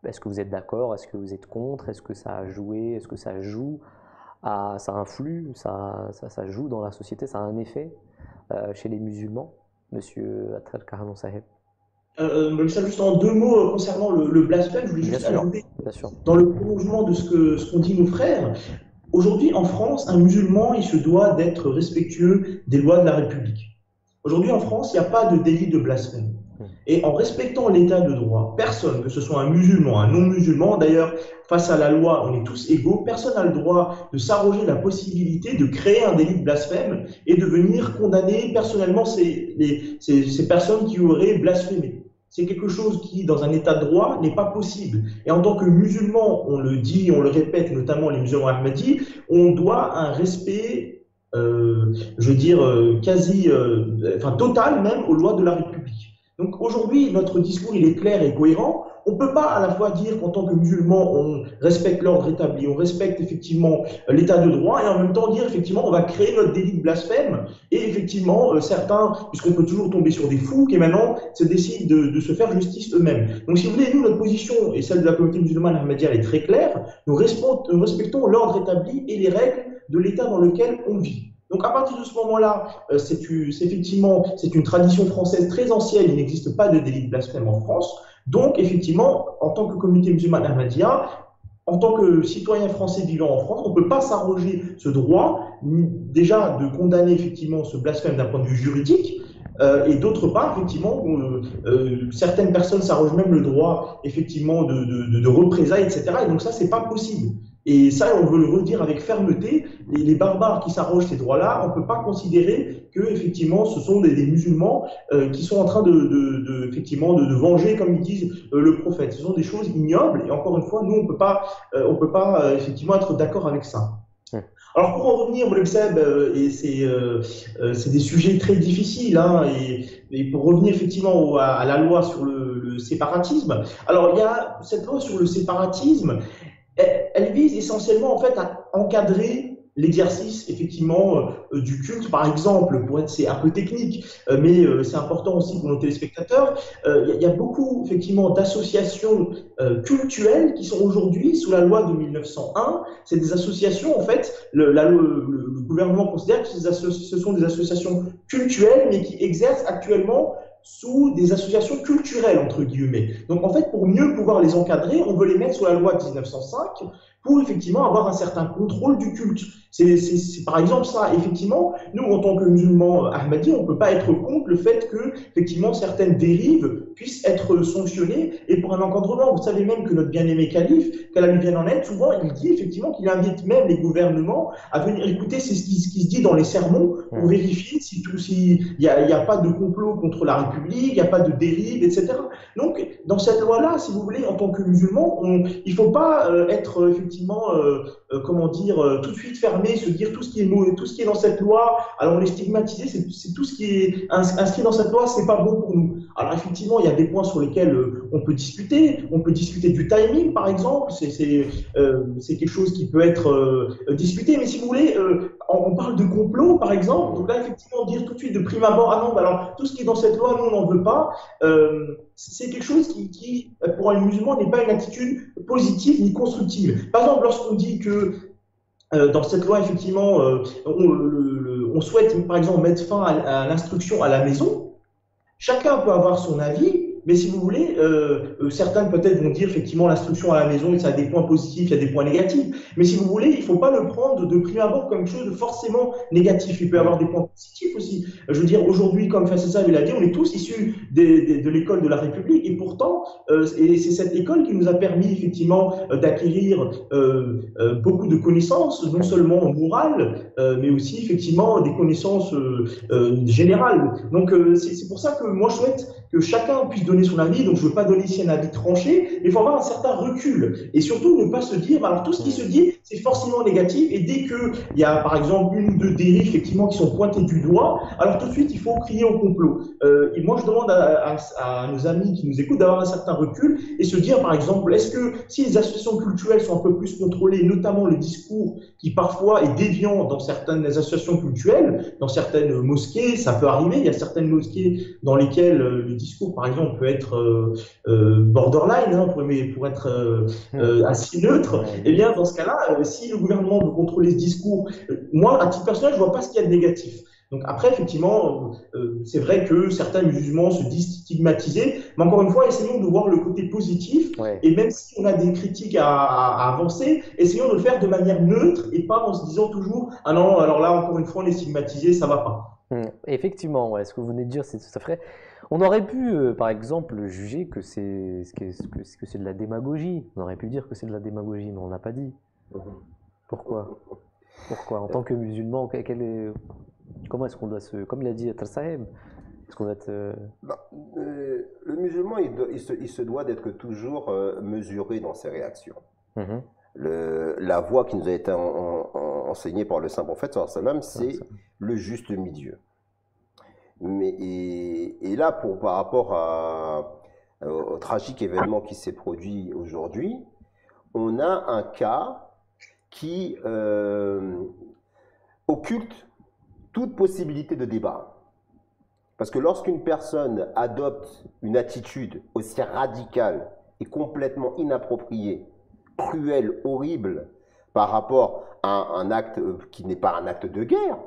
est-ce que vous êtes d'accord? Est-ce que vous êtes contre? Est-ce que ça a joué? Est-ce que ça joue? Ça influe? Ça joue dans la société? Ça a un effet chez les musulmans? Monsieur Atar Karlon Sahib. Juste en deux mots concernant le blasphème, je voulais juste ajouter, dans le prolongement de ce qu'ont dit nos frères, aujourd'hui en France, un musulman, il se doit d'être respectueux des lois de la République. Aujourd'hui en France, il n'y a pas de délit de blasphème. Et en respectant l'état de droit, personne, que ce soit un musulman, un non-musulman, d'ailleurs, face à la loi, on est tous égaux, personne n'a le droit de s'arroger la possibilité de créer un délit de blasphème et de venir condamner personnellement ces personnes qui auraient blasphémé. C'est quelque chose qui, dans un état de droit, n'est pas possible. Et en tant que musulman, on le dit, on le répète, notamment les musulmans ahmadis, on doit un respect, je veux dire, total même aux lois de la République. Donc aujourd'hui, notre discours, il est clair et cohérent. On ne peut pas à la fois dire qu'en tant que musulman, on respecte l'ordre établi, on respecte effectivement l'état de droit, et en même temps dire effectivement on va créer notre délit de blasphème, et effectivement certains, puisqu'on peut toujours tomber sur des fous qui maintenant se décident de se faire justice eux-mêmes. Donc si vous voulez, nous, notre position, et celle de la communauté musulmane ahmadiyya, elle est très claire, nous respectons l'ordre établi et les règles de l'état dans lequel on vit. Donc à partir de ce moment-là, c'est une tradition française très ancienne, il n'existe pas de délit de blasphème en France. Donc effectivement, en tant que communauté musulmane ahmadiyya, en tant que citoyen français vivant en France, on ne peut pas s'arroger ce droit, déjà de condamner effectivement ce blasphème d'un point de vue juridique, et d'autre part, effectivement, certaines personnes s'arrogent même le droit effectivement de représailles, etc. Et donc ça, c'est pas possible. Et ça, on veut le redire avec fermeté. Les barbares qui s'arrogent ces droits-là, on ne peut pas considérer que effectivement, ce sont des musulmans qui sont en train effectivement, de venger, comme ils disent, le prophète. Ce sont des choses ignobles. Et encore une fois, nous, on peut pas effectivement être d'accord avec ça. Alors pour en revenir, et c'est des sujets très difficiles, hein, et pour revenir effectivement à la loi sur le séparatisme. Alors il y a cette loi sur le séparatisme. Elle vise essentiellement en fait à encadrer l'exercice effectivement du culte, par exemple, c'est un peu technique, mais c'est important aussi pour nos téléspectateurs. Il y a beaucoup effectivement d'associations cultuelles qui sont aujourd'hui sous la loi de 1901. C'est des associations en fait. Le gouvernement considère que ce sont des associations cultuelles, mais qui exercent actuellement sous des associations culturelles, entre guillemets. Donc, en fait, pour mieux pouvoir les encadrer, on veut les mettre sous la loi de 1905 pour, effectivement, avoir un certain contrôle du culte. C'est par exemple ça. Effectivement, nous, en tant que musulmans ahmadis, on ne peut pas être contre le fait que, effectivement, certaines dérives puissent être sanctionnées et pour un encadrement. Vous savez même que notre bien-aimé calife, qu'Allah lui vienne en aide, souvent, il dit, effectivement, qu'il invite même les gouvernements à venir écouter ce qui se dit dans les sermons pour vérifier s'il n'y a pas de complot contre la République, il n'y a pas de dérive, etc. Donc, dans cette loi-là, si vous voulez, en tant que musulman, il ne faut pas être effectivement, comment dire, tout de suite fermé, se dire tout ce qui est dans cette loi, alors on est stigmatisé, c'est tout ce qui est inscrit dans cette loi, c'est pas bon pour nous. Alors effectivement, il y a des points sur lesquels on peut discuter du timing, par exemple, c'est quelque chose qui peut être discuté, mais si vous voulez, on parle de complot, par exemple, donc là, effectivement, dire tout de suite de prime abord, ah non, bah alors tout ce qui est dans cette loi, nous, on n'en veut pas, c'est quelque chose qui, pour un musulman, n'est pas une attitude positive ni constructive. Par exemple, lorsqu'on dit que dans cette loi, effectivement, on souhaite, par exemple, mettre fin à l'instruction à la maison, chacun peut avoir son avis, mais si vous voulez, certains peut-être vont dire effectivement l'instruction à la maison, ça a des points positifs, il y a des points négatifs. Mais si vous voulez, il ne faut pas le prendre de prime abord comme quelque chose de forcément négatif. Il peut y avoir des points positifs aussi. Je veux dire, aujourd'hui, comme Faisal l'a dit, on est tous issus de l'école de la République et pourtant, et c'est cette école qui nous a permis effectivement d'acquérir beaucoup de connaissances, non seulement morales, mais aussi effectivement des connaissances générales. Donc c'est pour ça que moi je souhaite que chacun puisse donner son avis, donc je ne veux pas donner ici un avis tranché, mais il faut avoir un certain recul. Et surtout, ne pas se dire, alors tout ce qui se dit, c'est forcément négatif, et dès qu'il y a par exemple une ou deux dérives effectivement qui sont pointées du doigt, alors tout de suite, il faut crier au complot. Et moi, je demande à nos amis qui nous écoutent d'avoir un certain recul et se dire, par exemple, est-ce que si les associations culturelles sont un peu plus contrôlées, notamment le discours qui parfois est déviant dans certaines associations culturelles, dans certaines mosquées, ça peut arriver, il y a certaines mosquées dans lesquelles le discours, par exemple, peut être borderline, hein, pour être assez neutre, et bien dans ce cas-là, si le gouvernement veut contrôler ce discours, moi, à titre personnel, je ne vois pas ce qu'il y a de négatif. Donc après, effectivement, c'est vrai que certains musulmans se disent stigmatisés, mais encore une fois, essayons de voir le côté positif, et même si on a des critiques à avancer, essayons de le faire de manière neutre, et pas en se disant toujours « Ah non, alors là, encore une fois, on est stigmatisé, ça ne va pas ». Effectivement, ce que vous venez de dire, c'est tout à fait. On aurait pu, par exemple, juger que c'est de la démagogie. On aurait pu dire que c'est de la démagogie, mais on l'a pas dit. Pourquoi? En tant que musulman, comment est-ce qu'on doit comme l'a dit Tarsaheb, est-ce qu'on doit être... le musulman, il se doit d'être toujours mesuré dans ses réactions. La voie qui nous a été enseignée par le saint prophète, sallam, c'est le juste milieu. Et là, par rapport au tragique événement qui s'est produit aujourd'hui, on a un cas qui occulte toute possibilité de débat. Parce que lorsqu'une personne adopte une attitude aussi radicale et complètement inappropriée, cruelle, horrible, par rapport à un acte qui n'est pas un acte de guerre,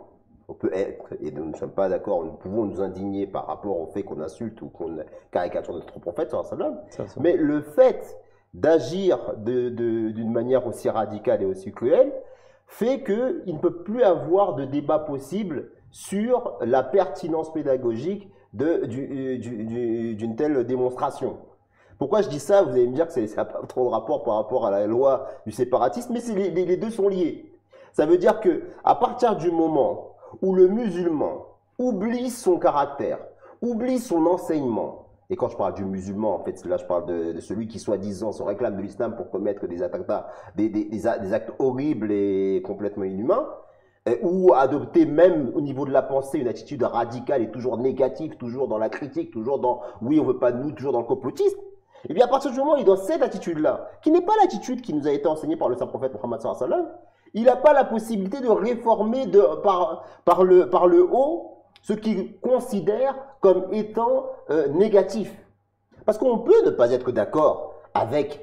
on peut être, et nous ne sommes pas d'accord, nous pouvons nous indigner par rapport au fait qu'on insulte ou qu'on caricature notre prophète, mais le fait d'agir d'une manière aussi radicale et aussi cruelle fait qu'il ne peut plus avoir de débat possible sur la pertinence pédagogique d'une telle démonstration. Pourquoi je dis ça? Vous allez me dire que ça n'a pas trop de rapport par rapport à la loi du séparatisme, mais les deux sont liés. Ça veut dire que à partir du moment où le musulman oublie son caractère, oublie son enseignement, et quand je parle du musulman, en fait, là je parle de celui qui soi-disant se réclame de l'islam pour commettre des attentats, des actes horribles et complètement inhumains, ou adopter même au niveau de la pensée une attitude radicale et toujours négative, toujours dans la critique, toujours dans oui on veut pas de nous, toujours dans le complotisme, et bien à partir du moment où il est dans cette attitude-là, qui n'est pas l'attitude qui nous a été enseignée par le saint prophète Mohammed sallallahu alayhi wa sallam, il n'a pas la possibilité de réformer par le haut ce qu'il considère comme étant négatif. Parce qu'on peut ne pas être d'accord avec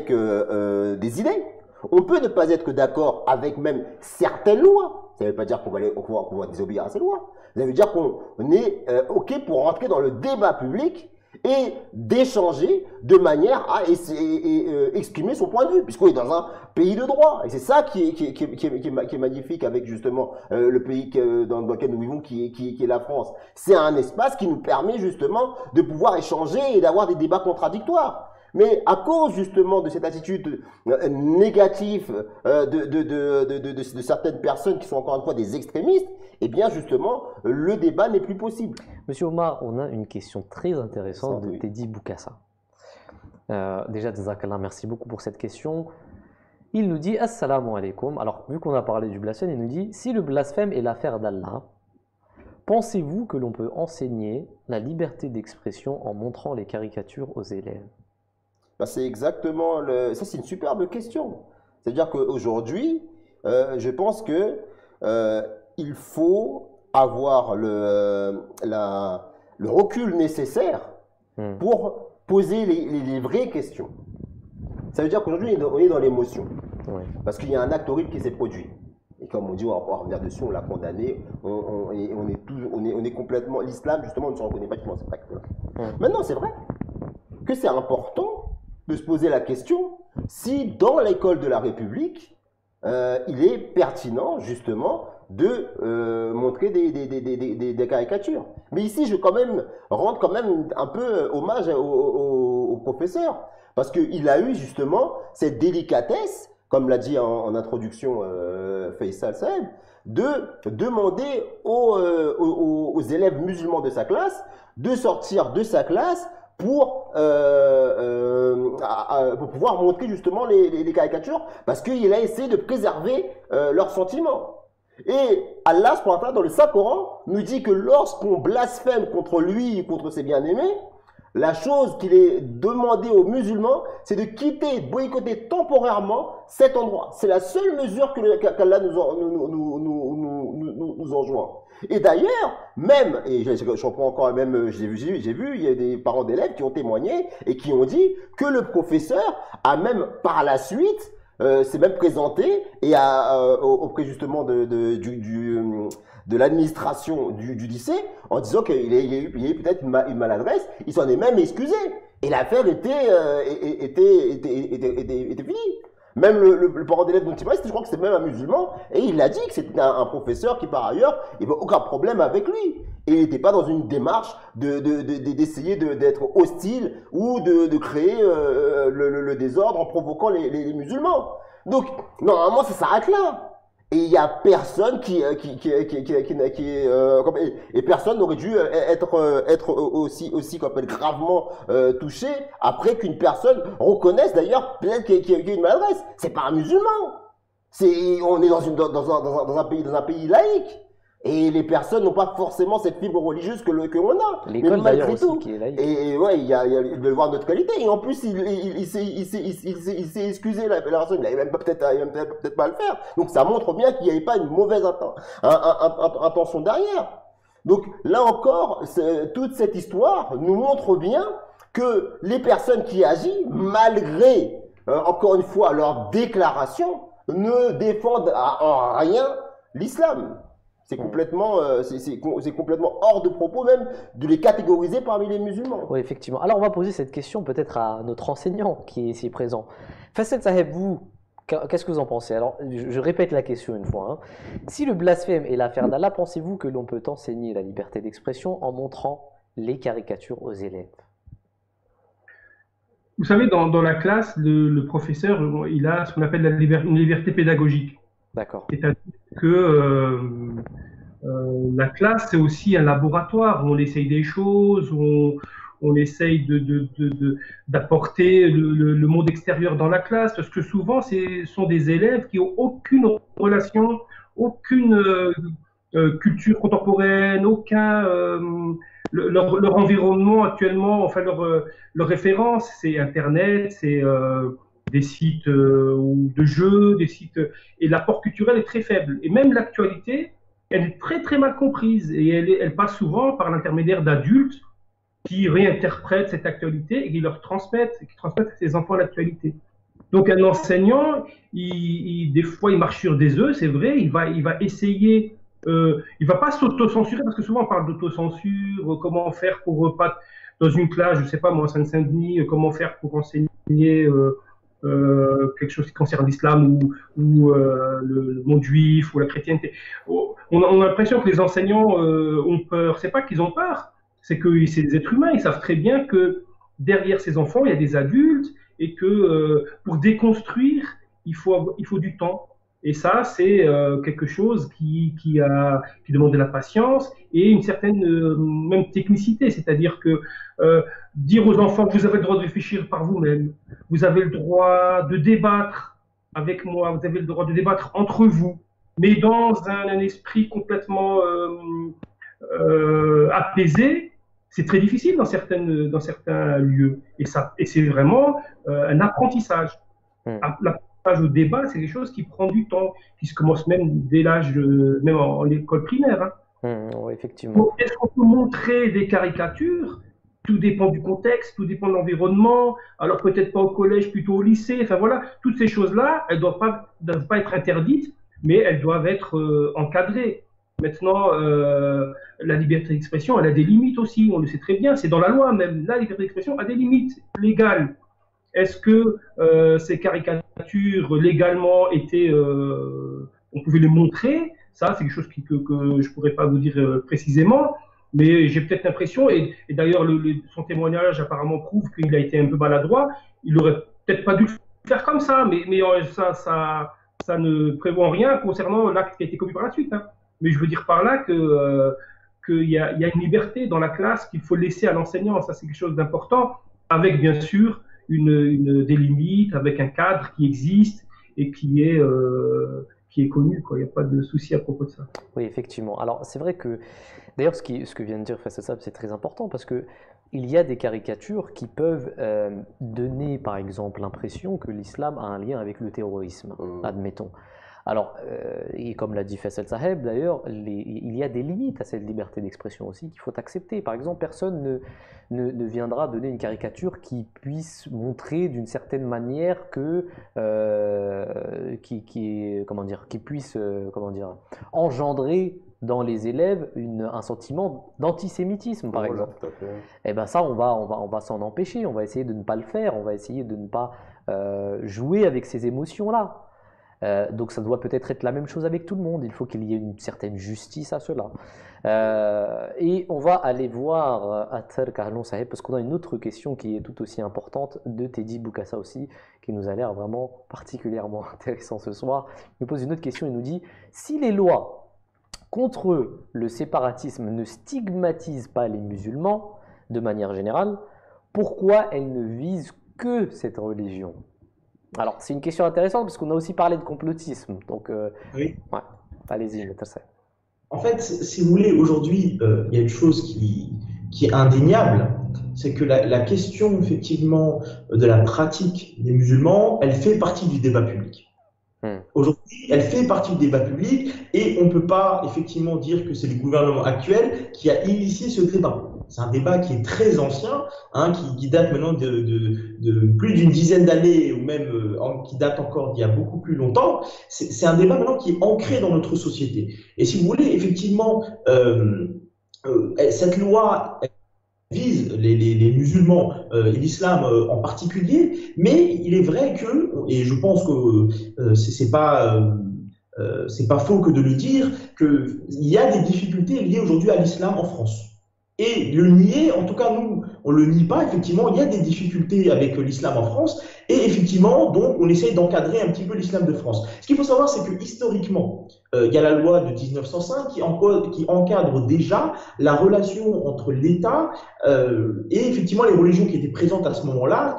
des idées. On peut ne pas être d'accord avec même certaines lois. Ça ne veut pas dire qu'on va désobéir à ces lois. Ça veut dire qu'on est OK pour rentrer dans le débat public et d'échanger de manière à exprimer son point de vue, puisqu'on est dans un pays de droit. Et c'est ça qui est magnifique avec justement le pays dans lequel nous vivons, qui est la France. C'est un espace qui nous permet justement de pouvoir échanger et d'avoir des débats contradictoires. Mais à cause justement de cette attitude négative de certaines personnes qui sont encore une fois des extrémistes, eh bien justement le débat n'est plus possible. Monsieur Omar, on a une question très intéressante de Teddy Boukassa. Déjà, Jazakallah, merci beaucoup pour cette question. Il nous dit Assalamu alaikum. Alors, vu qu'on a parlé du blasphème, il nous dit si le blasphème est l'affaire d'Allah, pensez-vous que l'on peut enseigner la liberté d'expression en montrant les caricatures aux élèves? Ben, c'est exactement ça, c'est une superbe question. C'est-à-dire qu'aujourd'hui, je pense que il faut avoir le recul nécessaire pour poser les vraies questions. Ça veut dire qu'aujourd'hui, on est dans l'émotion. Oui. Parce qu'il y a un acte horrible qui s'est produit. Et comme on dit, on va pouvoir revenir dessus, on l'a condamné, on est complètement... L'islam, justement, ne se reconnaît pas dans cet acte-là. Maintenant, c'est vrai que c'est important de se poser la question si, dans l'école de la République, il est pertinent, justement, de montrer des caricatures. Mais ici, je rendre quand même un peu hommage au professeur, parce qu'il a eu justement cette délicatesse, comme l'a dit en introduction Faisal Saeb, de demander aux élèves musulmans de sa classe de sortir de sa classe pour pouvoir montrer justement les caricatures, parce qu'il a essayé de préserver leurs sentiments. Et Allah, dans le Saint-Coran, nous dit que lorsqu'on blasphème contre lui, contre ses bien-aimés, la chose qu'il est demandé aux musulmans, c'est de quitter, de boycotter temporairement cet endroit. C'est la seule mesure qu'Allah nous enjoint. Et d'ailleurs, même, et je reprends encore même, j'ai vu, il y a des parents d'élèves qui ont témoigné et qui ont dit que le professeur a même par la suite s'est même présenté et auprès justement de l'administration du lycée en disant qu'il y a eu peut-être une maladresse. Il s'en est même excusé et l'affaire était finie. Même le parent d'élève dont il parlait, je crois que c'était même un musulman, et il a dit que c'était un professeur qui par ailleurs, il n'y avait aucun problème avec lui. Et il n'était pas dans une démarche d'essayer d'être hostile ou de créer le désordre en provoquant les musulmans. Donc, normalement, ça s'arrête là. Et il n'y a personne et personne n'aurait dû être aussi gravement touché après qu'une personne reconnaisse d'ailleurs peut-être qu'il y a une maladresse. C'est pas un musulman. On est dans un pays laïque. Et les personnes n'ont pas forcément cette fibre religieuse que l'on a. L'école d'ailleurs aussi qui est laïque. Et ouais, il doit voir notre qualité. Et en plus, il s'est excusé, la personne. Il n'avait même peut-être pas à le faire. Donc ça montre bien qu'il n'y avait pas une mauvaise intention derrière. Donc là encore, toute cette histoire nous montre bien que les personnes qui agissent, malgré, encore une fois, leur déclaration, ne défendent en rien l'islam. C'est complètement hors de propos même de les catégoriser parmi les musulmans. Oui, effectivement. Alors on va poser cette question peut-être à notre enseignant qui est ici présent. Faisal Saheb, vous, qu'est-ce que vous en pensez? Alors je répète la question une fois. Si le blasphème est l'affaire d'Allah, pensez-vous que l'on peut enseigner la liberté d'expression en montrant les caricatures aux élèves? Vous savez, dans la classe, le professeur, il a ce qu'on appelle une liberté pédagogique. D'accord. C'est-à-dire que la classe, c'est aussi un laboratoire où on essaye des choses, où on essaye d'apporter le monde extérieur dans la classe, parce que souvent, ce sont des élèves qui n'ont aucune relation, aucune culture contemporaine, aucun... leur environnement actuellement, enfin leur référence, c'est Internet, c'est des sites de jeux, des sites... Et l'apport culturel est très faible. Et même l'actualité, elle est très très mal comprise. Et elle passe souvent par l'intermédiaire d'adultes qui réinterprètent cette actualité et qui transmettent à ses enfants l'actualité. Donc un enseignant, des fois il marche sur des œufs, c'est vrai, il va essayer... il va pas s'auto-censurer parce que souvent on parle d'autocensure, comment faire pour pas dans une classe, je sais pas moi, Seine-Saint-Denis, comment faire pour enseigner quelque chose qui concerne l'islam ou le monde juif ou la chrétienté. On a l'impression que les enseignants ont peur. C'est pas qu'ils ont peur, c'est que c'est des êtres humains. Ils savent très bien que derrière ces enfants, il y a des adultes et que pour déconstruire, il faut du temps. Et ça, c'est quelque chose qui demande de la patience et une certaine même technicité. C'est-à-dire que dire aux enfants que vous avez le droit de réfléchir par vous-même, vous avez le droit de débattre avec moi, vous avez le droit de débattre entre vous, mais dans un esprit complètement apaisé, c'est très difficile dans certains lieux. Et c'est vraiment un apprentissage. L'apprentissage au débat, c'est quelque chose qui prend du temps, qui se commence même dès l'âge, même en école primaire. Oui, effectivement. Est-ce qu'on peut montrer des caricatures? Tout dépend du contexte, tout dépend de l'environnement. Alors peut-être pas au collège, plutôt au lycée. Enfin voilà, toutes ces choses-là, elles ne doivent pas être interdites, mais elles doivent être encadrées. Maintenant, la liberté d'expression, elle a des limites aussi. On le sait très bien. C'est dans la loi même. La liberté d'expression a des limites légales. Est-ce que ces caricatures légalement étaient, on pouvait les montrer? Ça, c'est quelque chose que je ne pourrais pas vous dire précisément. Mais j'ai peut-être l'impression, et d'ailleurs son témoignage apparemment prouve qu'il a été un peu maladroit, il n'aurait peut-être pas dû le faire comme ça, mais ça ne prévoit rien concernant l'acte qui a été commis par la suite. Hein. Mais je veux dire par là qu'il y a une liberté dans la classe qu'il faut laisser à l'enseignant, ça c'est quelque chose d'important, avec bien sûr des limites, avec un cadre qui existe et qui est connu, quoi. Il n'y a pas de souci à propos de ça. Oui, effectivement. Alors, c'est vrai que, d'ailleurs, ce que vient de dire Faisal Saheb, c'est très important parce que il y a des caricatures qui peuvent donner, par exemple, l'impression que l'islam a un lien avec le terrorisme, admettons. Alors, et comme l'a dit Faisal Saheb, d'ailleurs, il y a des limites à cette liberté d'expression aussi qu'il faut accepter. Par exemple, personne ne viendra donner une caricature qui puisse montrer d'une certaine manière que qui puisse engendrer dans les élèves un sentiment d'antisémitisme, par exemple. Et ben ça, on va s'en empêcher. On va essayer de ne pas le faire. On va essayer de ne pas jouer avec ces émotions-là. Donc ça doit peut-être être la même chose avec tout le monde, il faut qu'il y ait une certaine justice à cela. Et on va aller voir Athar Kahlon Saheb parce qu'on a une autre question qui est tout aussi importante de Teddy Boukassa aussi, qui nous a l'air vraiment particulièrement intéressant ce soir. Il nous pose une autre question, il nous dit « Si les lois contre le séparatisme ne stigmatisent pas les musulmans de manière générale, pourquoi elles ne visent que cette religion ?» Alors, c'est une question intéressante parce qu'on a aussi parlé de complotisme. Donc, oui. Ouais, allez-y, Maître Saheb. En fait, si vous voulez, aujourd'hui, il y a une chose qui est indéniable, c'est que la question, effectivement, de la pratique des musulmans, elle fait partie du débat public. Aujourd'hui, elle fait partie du débat public et on ne peut pas, effectivement, dire que c'est le gouvernement actuel qui a initié ce débat. C'est un débat qui est très ancien, hein, qui date maintenant de plus d'une dizaine d'années, ou même qui date encore d'il y a beaucoup plus longtemps. C'est un débat maintenant qui est ancré dans notre société. Et si vous voulez, effectivement, cette loi vise les musulmans et l'islam en particulier, mais il est vrai que, et je pense que c'est pas faux que de le dire, qu'il y a des difficultés liées aujourd'hui à l'islam en France. et le nier, en tout cas nous, on le nie pas, effectivement, il y a des difficultés avec l'islam en France, et effectivement, donc, on essaye d'encadrer un petit peu l'islam de France. Ce qu'il faut savoir, c'est que historiquement, il y a la loi de 1905 qui encadre déjà la relation entre l'État et effectivement les religions qui étaient présentes à ce moment-là,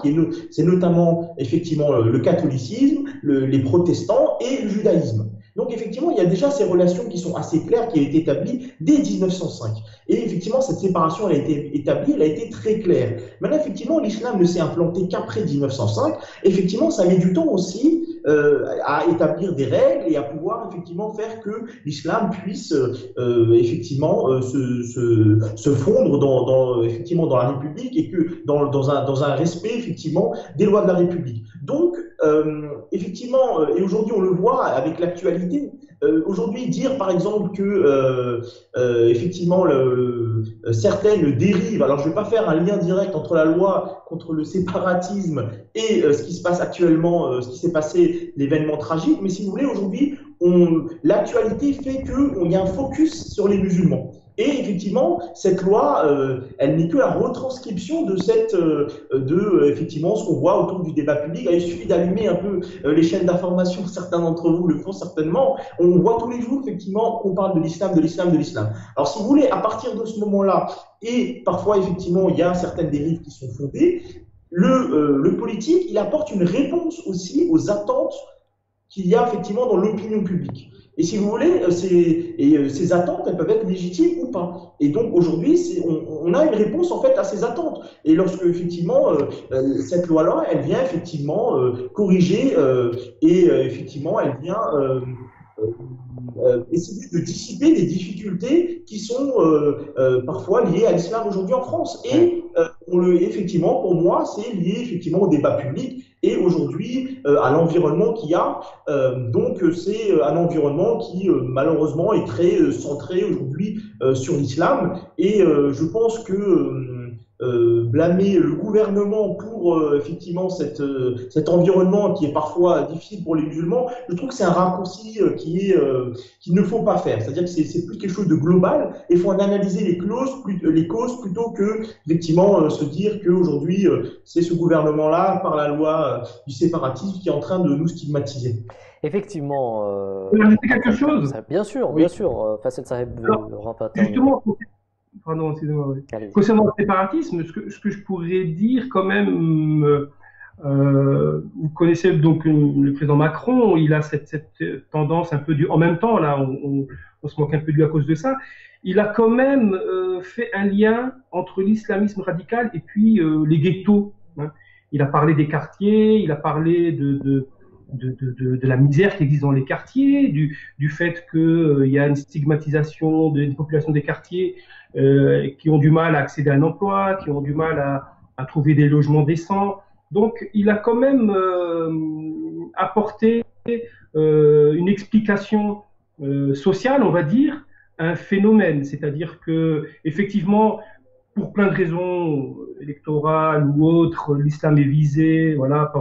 c'est notamment effectivement le catholicisme, les protestants et le judaïsme. Donc effectivement, il y a déjà ces relations qui sont assez claires, qui ont été établies dès 1905. Et effectivement, cette séparation, elle a été établie, elle a été très claire. Maintenant, effectivement, l'islam ne s'est implanté qu'après 1905. Effectivement, ça met du temps aussi à établir des règles et à pouvoir effectivement faire que l'islam puisse effectivement se fondre effectivement dans la République et que dans un respect effectivement des lois de la République. Donc effectivement, et aujourd'hui on le voit avec l'actualité. Aujourd'hui, dire par exemple que effectivement certaines dérives, alors je ne vais pas faire un lien direct entre la loi contre le séparatisme et ce qui se passe actuellement, ce qui s'est passé, l'événement tragique, mais si vous voulez, aujourd'hui, l'actualité fait qu'il y a un focus sur les musulmans. Et effectivement, cette loi, elle n'est que la retranscription de effectivement, ce qu'on voit autour du débat public. Il suffit d'allumer un peu les chaînes d'information, certains d'entre vous le font certainement. On voit tous les jours, effectivement, qu'on parle de l'islam, de l'islam, de l'islam. Alors, si vous voulez, à partir de ce moment-là, et parfois, effectivement, il y a certaines dérives qui sont fondées, le politique, il apporte une réponse aussi aux attentes qu'il y a effectivement dans l'opinion publique. Et si vous voulez, ces attentes, elles peuvent être légitimes ou pas. Et donc aujourd'hui, on a une réponse en fait à ces attentes. Et lorsque effectivement cette loi-là, elle vient effectivement corriger et effectivement elle vient essayer de dissiper des difficultés qui sont parfois liées à l'islam aujourd'hui en France. Et effectivement, pour moi, c'est lié effectivement au débat public et aujourd'hui à l'environnement qu'il y a. Donc c'est un environnement qui malheureusement est très centré aujourd'hui sur l'islam. Et je pense que blâmer le gouvernement pour effectivement cet environnement qui est parfois difficile pour les musulmans, je trouve que c'est un raccourci qu'il ne faut pas faire. C'est-à-dire que c'est plus quelque chose de global et il faut en analyser les causes plutôt que effectivement se dire qu'aujourd'hui c'est ce gouvernement-là par la loi du séparatisme qui est en train de nous stigmatiser. Effectivement. Quelque chose. Bien sûr, bien sûr. Faisal Saheb justement. Pardon, excusez-moi. Oui. Concernant le séparatisme, ce que je pourrais dire quand même, vous connaissez donc le président Macron, il a cette tendance un peu en même temps, là, on se moque un peu de lui à cause de ça. Il a quand même fait un lien entre l'islamisme radical et puis les ghettos. Hein. Il a parlé des quartiers, il a parlé de la misère qui existe dans les quartiers, du fait qu'il y a une stigmatisation des populations des quartiers qui ont du mal à accéder à un emploi, qui ont du mal à trouver des logements décents. Donc, il a quand même apporté une explication sociale, on va dire, à un phénomène. C'est-à-dire que, effectivement, pour plein de raisons électorales ou autres, l'islam est visé, voilà,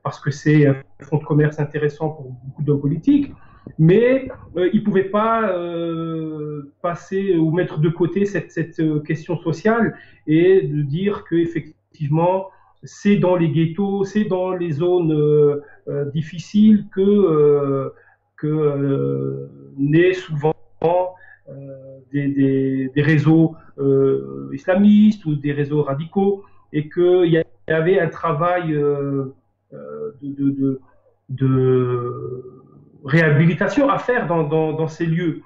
parce que c'est un fonds de commerce intéressant pour beaucoup d'hommes politiques. Mais il ne pouvait pas passer ou mettre de côté cette question sociale et de dire qu'effectivement, c'est dans les ghettos, c'est dans les zones difficiles que naît souvent des réseaux islamistes ou des réseaux radicaux et qu'il y avait un travail de réhabilitation à faire dans ces lieux.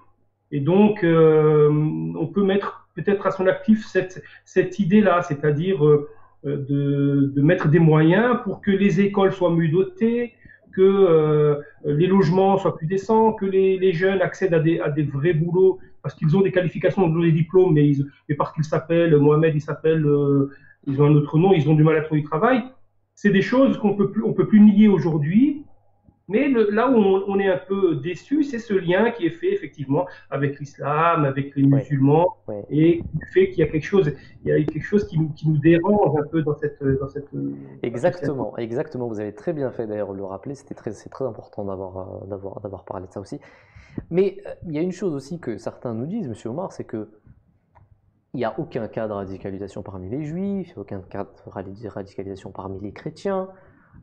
Et donc, on peut mettre peut-être à son actif cette idée-là, c'est-à-dire de mettre des moyens pour que les écoles soient mieux dotées, que les logements soient plus décents, que les jeunes accèdent à des vrais boulots, parce qu'ils ont des qualifications, ils ont des diplômes, mais parce qu'ils s'appellent Mohamed, ils ont un autre nom, ils ont du mal à trouver du travail. C'est des choses qu'on peut plus nier aujourd'hui. Mais là où on est un peu déçu, c'est ce lien qui est fait effectivement avec l'islam, avec les musulmans, et du fait qu'il y a quelque chose qui nous dérange un peu dans cette exactement, exactement. Vous avez très bien fait d'ailleurs de le rappeler. C'est très important d'avoir parlé de ça aussi. Mais il y a une chose aussi que certains nous disent, Monsieur Omar, c'est que il n'y a aucun cas de radicalisation parmi les juifs, aucun cas de radicalisation parmi les chrétiens.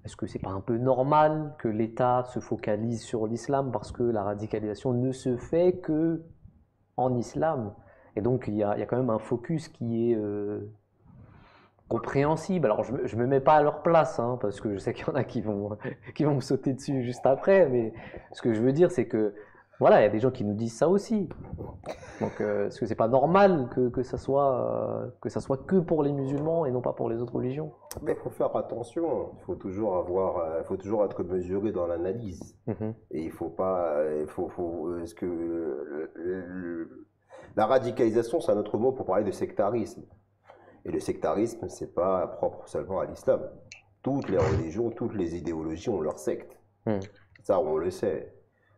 Est-ce que c'est pas un peu normal que l'État se focalise sur l'islam parce que la radicalisation ne se fait que en islam? Et donc il y a quand même un focus qui est compréhensible. Alors je me mets pas à leur place, hein, parce que je sais qu'il y en a qui vont me sauter dessus juste après, mais ce que je veux dire c'est que voilà, il y a des gens qui nous disent ça aussi. Donc est-ce que c'est pas normal que ça soit que pour les musulmans et non pas pour les autres religions? Mais il faut faire attention, il faut toujours être mesuré dans l'analyse. Et il faut pas, est-ce que la radicalisation, c'est un autre mot pour parler de sectarisme. Et le sectarisme, c'est pas propre seulement à l'islam. Toutes les religions, toutes les idéologies ont leur secte. Ça, on le sait.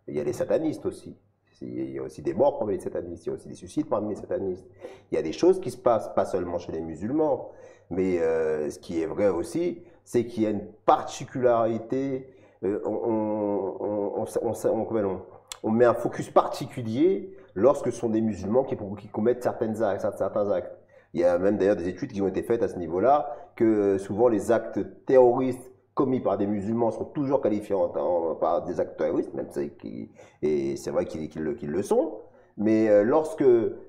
Il y a les satanistes aussi. Il y a aussi des morts parmi les satanistes. Il y a aussi des suicides parmi les satanistes. Il y a des choses qui se passent, pas seulement chez les musulmans. Mais ce qui est vrai aussi, c'est qu'il y a une particularité. On met un focus particulier lorsque ce sont des musulmans qui commettent certains actes. Il y a même d'ailleurs des études qui ont été faites à ce niveau-là, que souvent les actes terroristes commis par des musulmans sont toujours qualifiés par des actes terroristes, même et c'est vrai qu'ils le sont, mais lorsque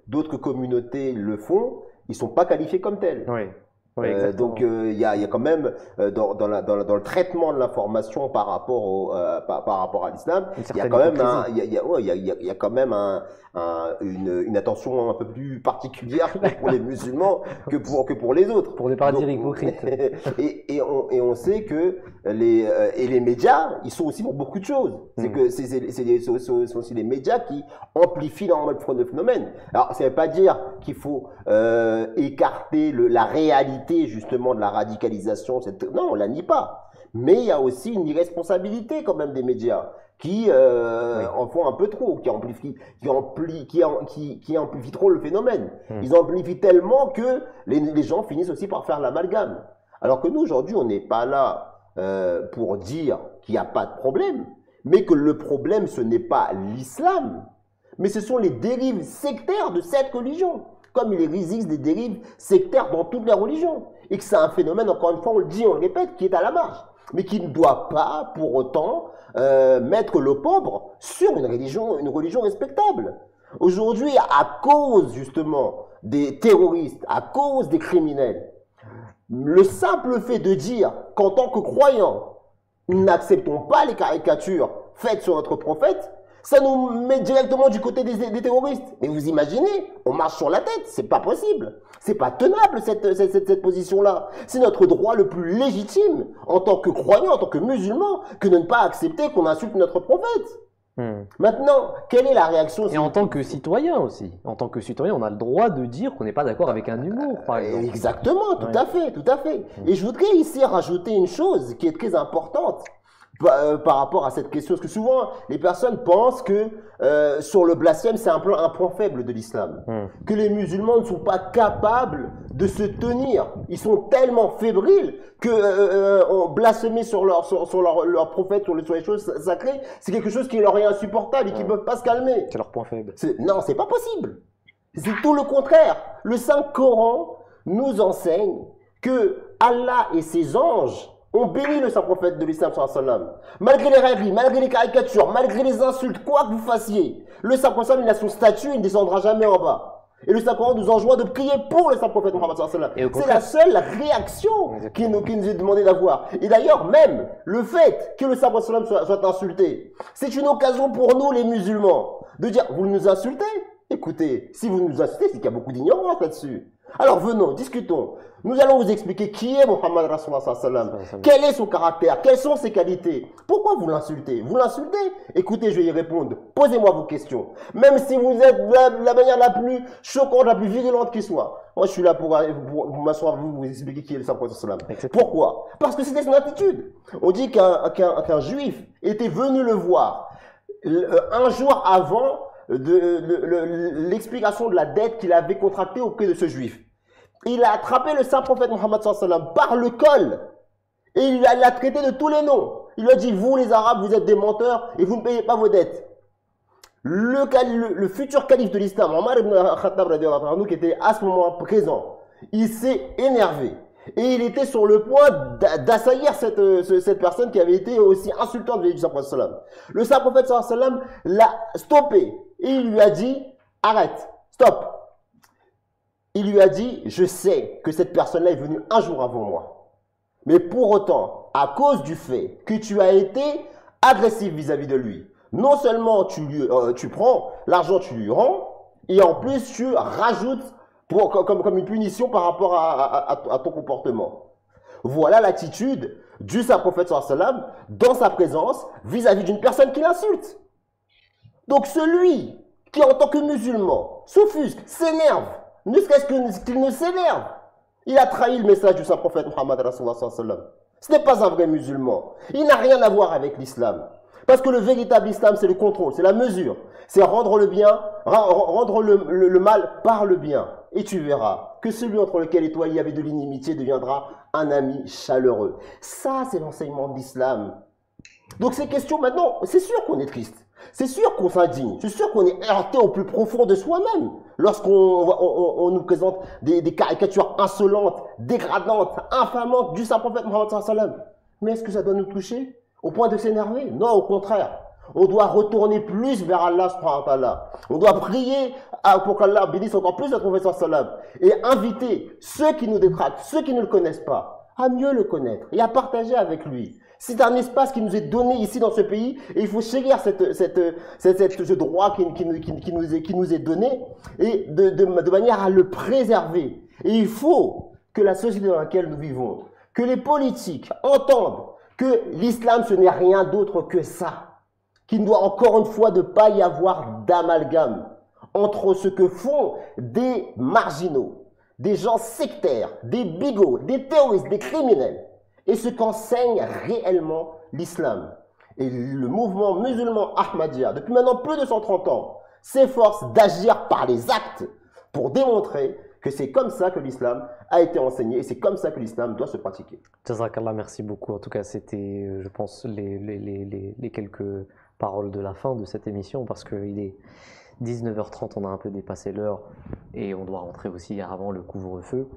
d'autres communautés le font, ils ne sont pas qualifiés comme tels. Oui. Donc il y a quand même dans le traitement de l'information par rapport à l'islam, il y a quand même une attention un peu plus particulière pour les musulmans que pour les autres. Pour ne pas dire hypocrite. Et on sait que les médias, ils sont aussi pour beaucoup de choses. C'est que c'est aussi les médias qui amplifient énormément le phénomène. Alors ça ne veut pas dire qu'il faut écarter la réalité justement de la radicalisation. Non, on la nie pas. Mais il y a aussi une irresponsabilité quand même des médias qui en font un peu trop, qui amplifient trop le phénomène. Ils amplifient tellement que les gens finissent aussi par faire l'amalgame. Alors que nous, aujourd'hui, on n'est pas là pour dire qu'il n'y a pas de problème, mais que le problème, ce n'est pas l'islam, mais ce sont les dérives sectaires de cette religion. Comme il existe des dérives sectaires dans toutes les religions. Et que c'est un phénomène, encore une fois, on le dit, on le répète, qui est à la marge. Mais qui ne doit pas, pour autant, mettre l'opprobre sur une religion respectable. Aujourd'hui, à cause, justement, des terroristes, à cause des criminels, le simple fait de dire qu'en tant que croyants, nous n'acceptons pas les caricatures faites sur notre prophète, ça nous met directement du côté des terroristes. Mais vous imaginez, on marche sur la tête, c'est pas possible. C'est pas tenable cette position-là. C'est notre droit le plus légitime en tant que croyant, en tant que musulman, que de ne pas accepter qu'on insulte notre prophète. Maintenant, quelle est la réaction? Et en tant que citoyen aussi. En tant que citoyen, on a le droit de dire qu'on n'est pas d'accord avec un humour, par exemple. Exactement, tout à fait, tout à fait. Et je voudrais ici rajouter une chose qui est très importante. Par rapport à cette question, parce que souvent les personnes pensent que sur le blasphème c'est un point faible de l'islam, que les musulmans ne sont pas capables de se tenir, ils sont tellement fébriles que blasphémer sur leur prophète, sur les choses sacrées, c'est quelque chose qui leur est insupportable et qu'ils ne peuvent pas se calmer. C'est leur point faible. Non, c'est pas possible. C'est tout le contraire. Le Saint-Coran nous enseigne que Allah et ses anges on bénit le Saint-Prophète de l'Islam, malgré les rêveries, malgré les caricatures, malgré les insultes, quoi que vous fassiez. Le Saint-Prophète, il a son statut, il ne descendra jamais en bas. Et le Saint-Coran nous enjoint de prier pour le Saint-Prophète Mohammed. C'est la seule réaction qui nous est demandé d'avoir. Et d'ailleurs, même le fait que le Saint-Prophète soit insulté, c'est une occasion pour nous, les musulmans, de dire, vous nous insultez? Écoutez, si vous nous insultez, c'est qu'il y a beaucoup d'ignorance là-dessus. Alors venons, discutons. Nous allons vous expliquer qui est Mohammed Rasulullah sallam, quel est son caractère, quelles sont ses qualités. Pourquoi vous l'insultez? Vous l'insultez? Écoutez, je vais y répondre. Posez-moi vos questions. Même si vous êtes de la manière la plus choquante, la plus virulente qui soit. Moi, je suis là pour m'asseoir, vous expliquer qui est le Saint-Prophète sallam. Pourquoi? Parce que c'était son attitude. On dit qu'un juif était venu le voir un jour avant l'explication de la dette qu'il avait contractée auprès de ce juif. Il a attrapé le Saint-Prophète Mohammed par le col et il l'a traité de tous les noms. Il lui a dit, vous les Arabes, vous êtes des menteurs et vous ne payez pas vos dettes. Le futur calife de l'islam, Omar ibn Khattab, qui était à ce moment présent, il s'est énervé. Et il était sur le point d'assaillir cette personne qui avait été aussi insultante vis-à-vis du Saint-Prophète sallam. Le Saint-Prophète sallam l'a stoppé. Et il lui a dit, arrête, stop. Il lui a dit, je sais que cette personne-là est venue un jour avant moi. Mais pour autant, à cause du fait que tu as été agressif vis-à-vis de lui, non seulement tu prends l'argent, tu lui rends, et en plus tu rajoutes comme une punition par rapport à ton comportement. Voilà l'attitude du Saint-Prophète sallam dans sa présence vis-à-vis d'une personne qui l'insulte. Donc celui qui en tant que musulman s'offusque, s'énerve, ne serait-ce qu'il ne s'énerve, il a trahi le message du Saint-Prophète Muhammad sallam. Ce n'est pas un vrai musulman. Il n'a rien à voir avec l'islam. Parce que le véritable islam, c'est le contrôle, c'est la mesure. C'est rendre le bien, rendre le mal par le bien. Et tu verras que celui entre lequel et toi il y avait de l'inimitié deviendra un ami chaleureux. Ça, c'est l'enseignement de l'islam. Donc ces questions, maintenant, c'est sûr qu'on est triste. C'est sûr qu'on s'indigne. C'est sûr qu'on est heurté au plus profond de soi-même. Lorsqu'on nous présente des caricatures insolentes, dégradantes, infamantes du Saint-Prophète Muhammad sallam. Mais est-ce que ça doit nous toucher au point de s'énerver? Non, au contraire. On doit retourner plus vers Allah subhanahu wa ta'ala. On doit prier pour qu'Allah bénisse encore plus notre professeur sallam. Et inviter ceux qui nous détractent, ceux qui ne le connaissent pas, à mieux le connaître et à partager avec lui. C'est un espace qui nous est donné ici dans ce pays et il faut chérir ce droit qui nous est donné et de manière à le préserver. Et il faut que la société dans laquelle nous vivons, que les politiques entendent que l'islam ce n'est rien d'autre que ça. Qu'il ne doit encore une fois ne pas y avoir d'amalgame entre ce que font des marginaux, des gens sectaires, des bigots, des terroristes, des criminels, et ce qu'enseigne réellement l'islam. Et le mouvement musulman Ahmadiyya, depuis maintenant plus de 130 ans, s'efforce d'agir par les actes pour démontrer que c'est comme ça que l'islam a été enseigné et c'est comme ça que l'islam doit se pratiquer. Jazakallah, merci beaucoup. En tout cas, c'était, je pense, les quelques paroles de la fin de cette émission parce qu'il est 19h30, on a un peu dépassé l'heure et on doit rentrer aussi avant le couvre-feu.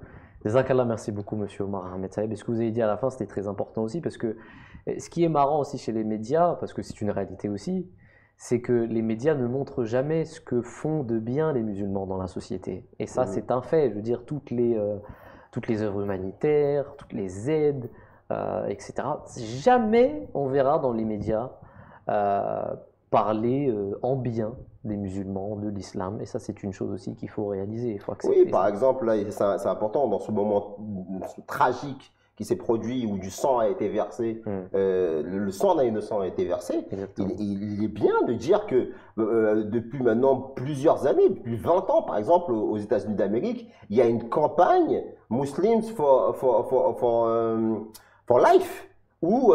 Jazakallah, merci beaucoup, monsieur Omar Ahmed Saeb. Et ce que vous avez dit à la fin, c'était très important aussi parce que ce qui est marrant aussi chez les médias, parce que c'est une réalité aussi, c'est que les médias ne montrent jamais ce que font de bien les musulmans dans la société. Et ça, c'est un fait. Je veux dire, toutes les œuvres humanitaires, toutes les aides, etc. Jamais on verra dans les médias parler en bien des musulmans, de l'islam. Et ça, c'est une chose aussi qu'il faut réaliser. Il faut accepter. Oui, par exemple, là, c'est important, dans ce moment tragique qui s'est produit, où du sang a été versé, le sang d'un innocent a été versé, il est bien de dire que depuis maintenant plusieurs années, depuis 20 ans, par exemple, aux États-Unis d'Amérique, il y a une campagne Muslims for Life, où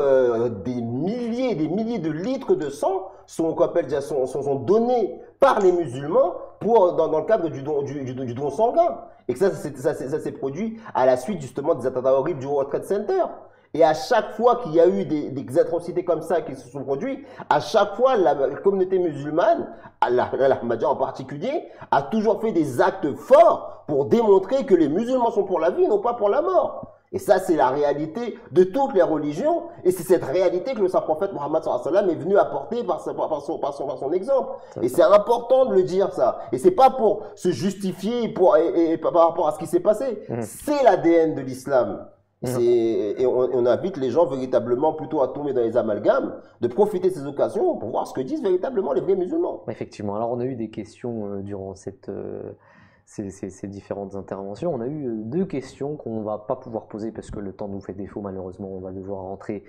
des milliers et des milliers de litres de sang sont donnés par les musulmans dans le cadre du don sanguin. Et que ça s'est produit à la suite justement des attentats horribles du World Trade Center. Et à chaque fois qu'il y a eu des atrocités comme ça qui se sont produites, à chaque fois la communauté musulmane, l'Ahmadiyya en particulier, a toujours fait des actes forts pour démontrer que les musulmans sont pour la vie, non pas pour la mort. Et ça, c'est la réalité de toutes les religions. Et c'est cette réalité que le Saint-Prophète Muhammad est venu apporter par son exemple. Et c'est important de le dire, ça. Et c'est pas pour se justifier par rapport à ce qui s'est passé. C'est l'ADN de l'islam. Et on invite les gens véritablement plutôt à tomber dans les amalgames, de profiter de ces occasions pour voir ce que disent véritablement les vrais musulmans. Effectivement. Alors, on a eu des questions durant ces différentes interventions. On a eu deux questions qu'on ne va pas pouvoir poser parce que le temps nous fait défaut, malheureusement. On va devoir rentrer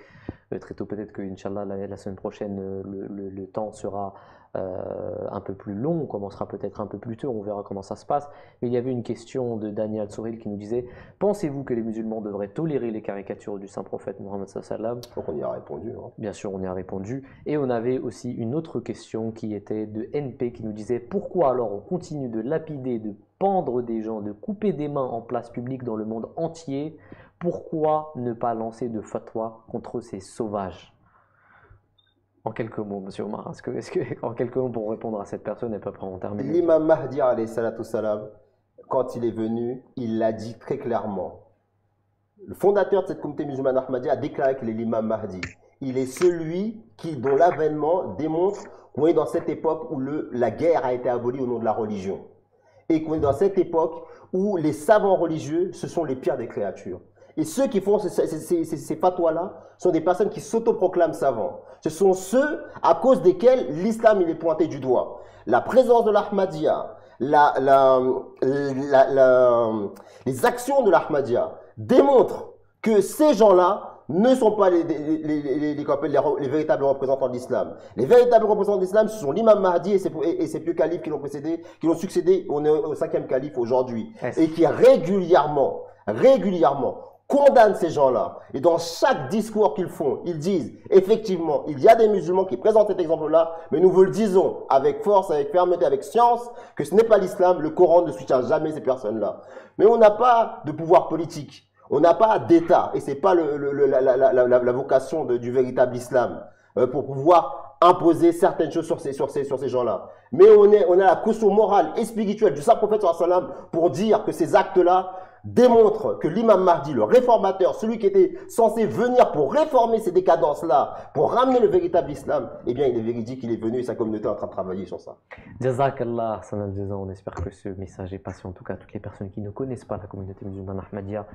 très tôt. Peut-être que, Inch'Allah, la semaine prochaine, le temps sera un peu plus long. On commencera peut-être un peu plus tôt. On verra comment ça se passe. Mais il y avait une question de Daniel Souril qui nous disait: pensez-vous que les musulmans devraient tolérer les caricatures du Saint-Prophète Mohammed sallam? Donc on y a répondu. Hein. Bien sûr, on y a répondu. Et on avait aussi une autre question qui était de NP qui nous disait: pourquoi alors on continue de lapider, de pendre des gens, de couper des mains en place publique dans le monde entier? Pourquoi ne pas lancer de fatwa contre ces sauvages? En quelques mots, monsieur Omar, en quelques mots pour répondre à cette personne, et pas en terminer. L'imam Mahdi, alayhi salatu salam, quand il est venu, il l'a dit très clairement. Le fondateur de cette communauté musulmane Ahmadiyya a déclaré qu'il est l'imam Mahdi. Il est celui dont l'avènement démontre qu'on est dans cette époque où la guerre a été abolie au nom de la religion. Et qu'on est dans cette époque où les savants religieux, ce sont les pires des créatures. Et ceux qui font ces fatwas-là sont des personnes qui s'autoproclament savants. Ce sont ceux à cause desquels l'islam il est pointé du doigt. La présence de l'Ahmadiyya, les actions de l'Ahmadiyya démontrent que ces gens-là ne sont pas les véritables représentants de l'islam. Les véritables représentants de l'islam, ce sont l'imam Mahdi et ses plus califes qui l'ont précédé, qui l'ont succédé au 5e calife aujourd'hui. Et qui régulièrement, condamnent ces gens-là. Et dans chaque discours qu'ils font, ils disent, effectivement, il y a des musulmans qui présentent cet exemple-là, mais nous vous le disons avec force, avec fermeté, avec science, que ce n'est pas l'islam, le Coran ne soutient jamais ces personnes-là. Mais on n'a pas de pouvoir politique. On n'a pas d'État, et ce n'est pas la vocation du véritable islam, pour pouvoir imposer certaines choses sur ces gens-là. Mais on a la caution morale et spirituelle du Saint-Prophète sallam pour dire que ces actes-là démontrent que l'imam Mahdi, le réformateur, celui qui était censé venir pour réformer ces décadences-là, pour ramener le véritable islam, eh bien il est véridique, il est venu et sa communauté est en train de travailler sur ça. Jazakallah, on espère que ce message est passé en tout cas à toutes les personnes qui ne connaissent pas la communauté musulmane Ahmadiyya.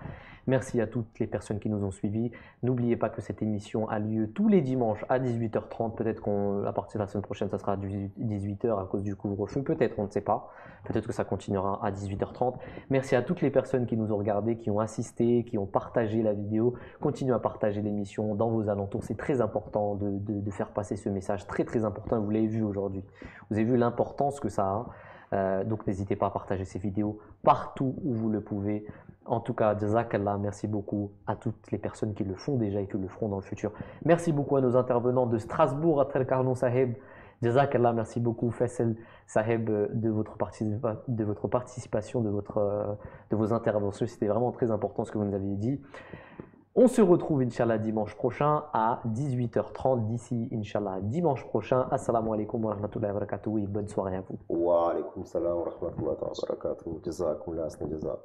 Merci à toutes les personnes qui nous ont suivis. N'oubliez pas que cette émission a lieu tous les dimanches à 18h30. Peut-être qu'à partir de la semaine prochaine, ça sera à 18h à cause du couvre-feu. Peut-être, on ne sait pas. Peut-être que ça continuera à 18h30. Merci à toutes les personnes qui nous ont regardés, qui ont assisté, qui ont partagé la vidéo. Continuez à partager l'émission dans vos alentours. C'est très important de faire passer ce message. Très très important. Vous l'avez vu aujourd'hui. Vous avez vu l'importance que ça a. Donc n'hésitez pas à partager ces vidéos partout où vous le pouvez. En tout cas, Jazakallah, merci beaucoup à toutes les personnes qui le font déjà et qui le feront dans le futur. Merci beaucoup à nos intervenants de Strasbourg, Atel Karnon Saheb. Jazakallah, merci beaucoup Faisal Saheb de votre participation, de vos interventions. C'était vraiment très important ce que vous nous aviez dit. On se retrouve, Inch'Allah, dimanche prochain à 18h30. D'ici, Inch'Allah, dimanche prochain. Assalamu alaikum wa rahmatullahi wa barakatuh et bonne soirée à vous. Wa alaikum salam wa rahmatullahi wa barakatuh. Jazakumullah, asna jaza.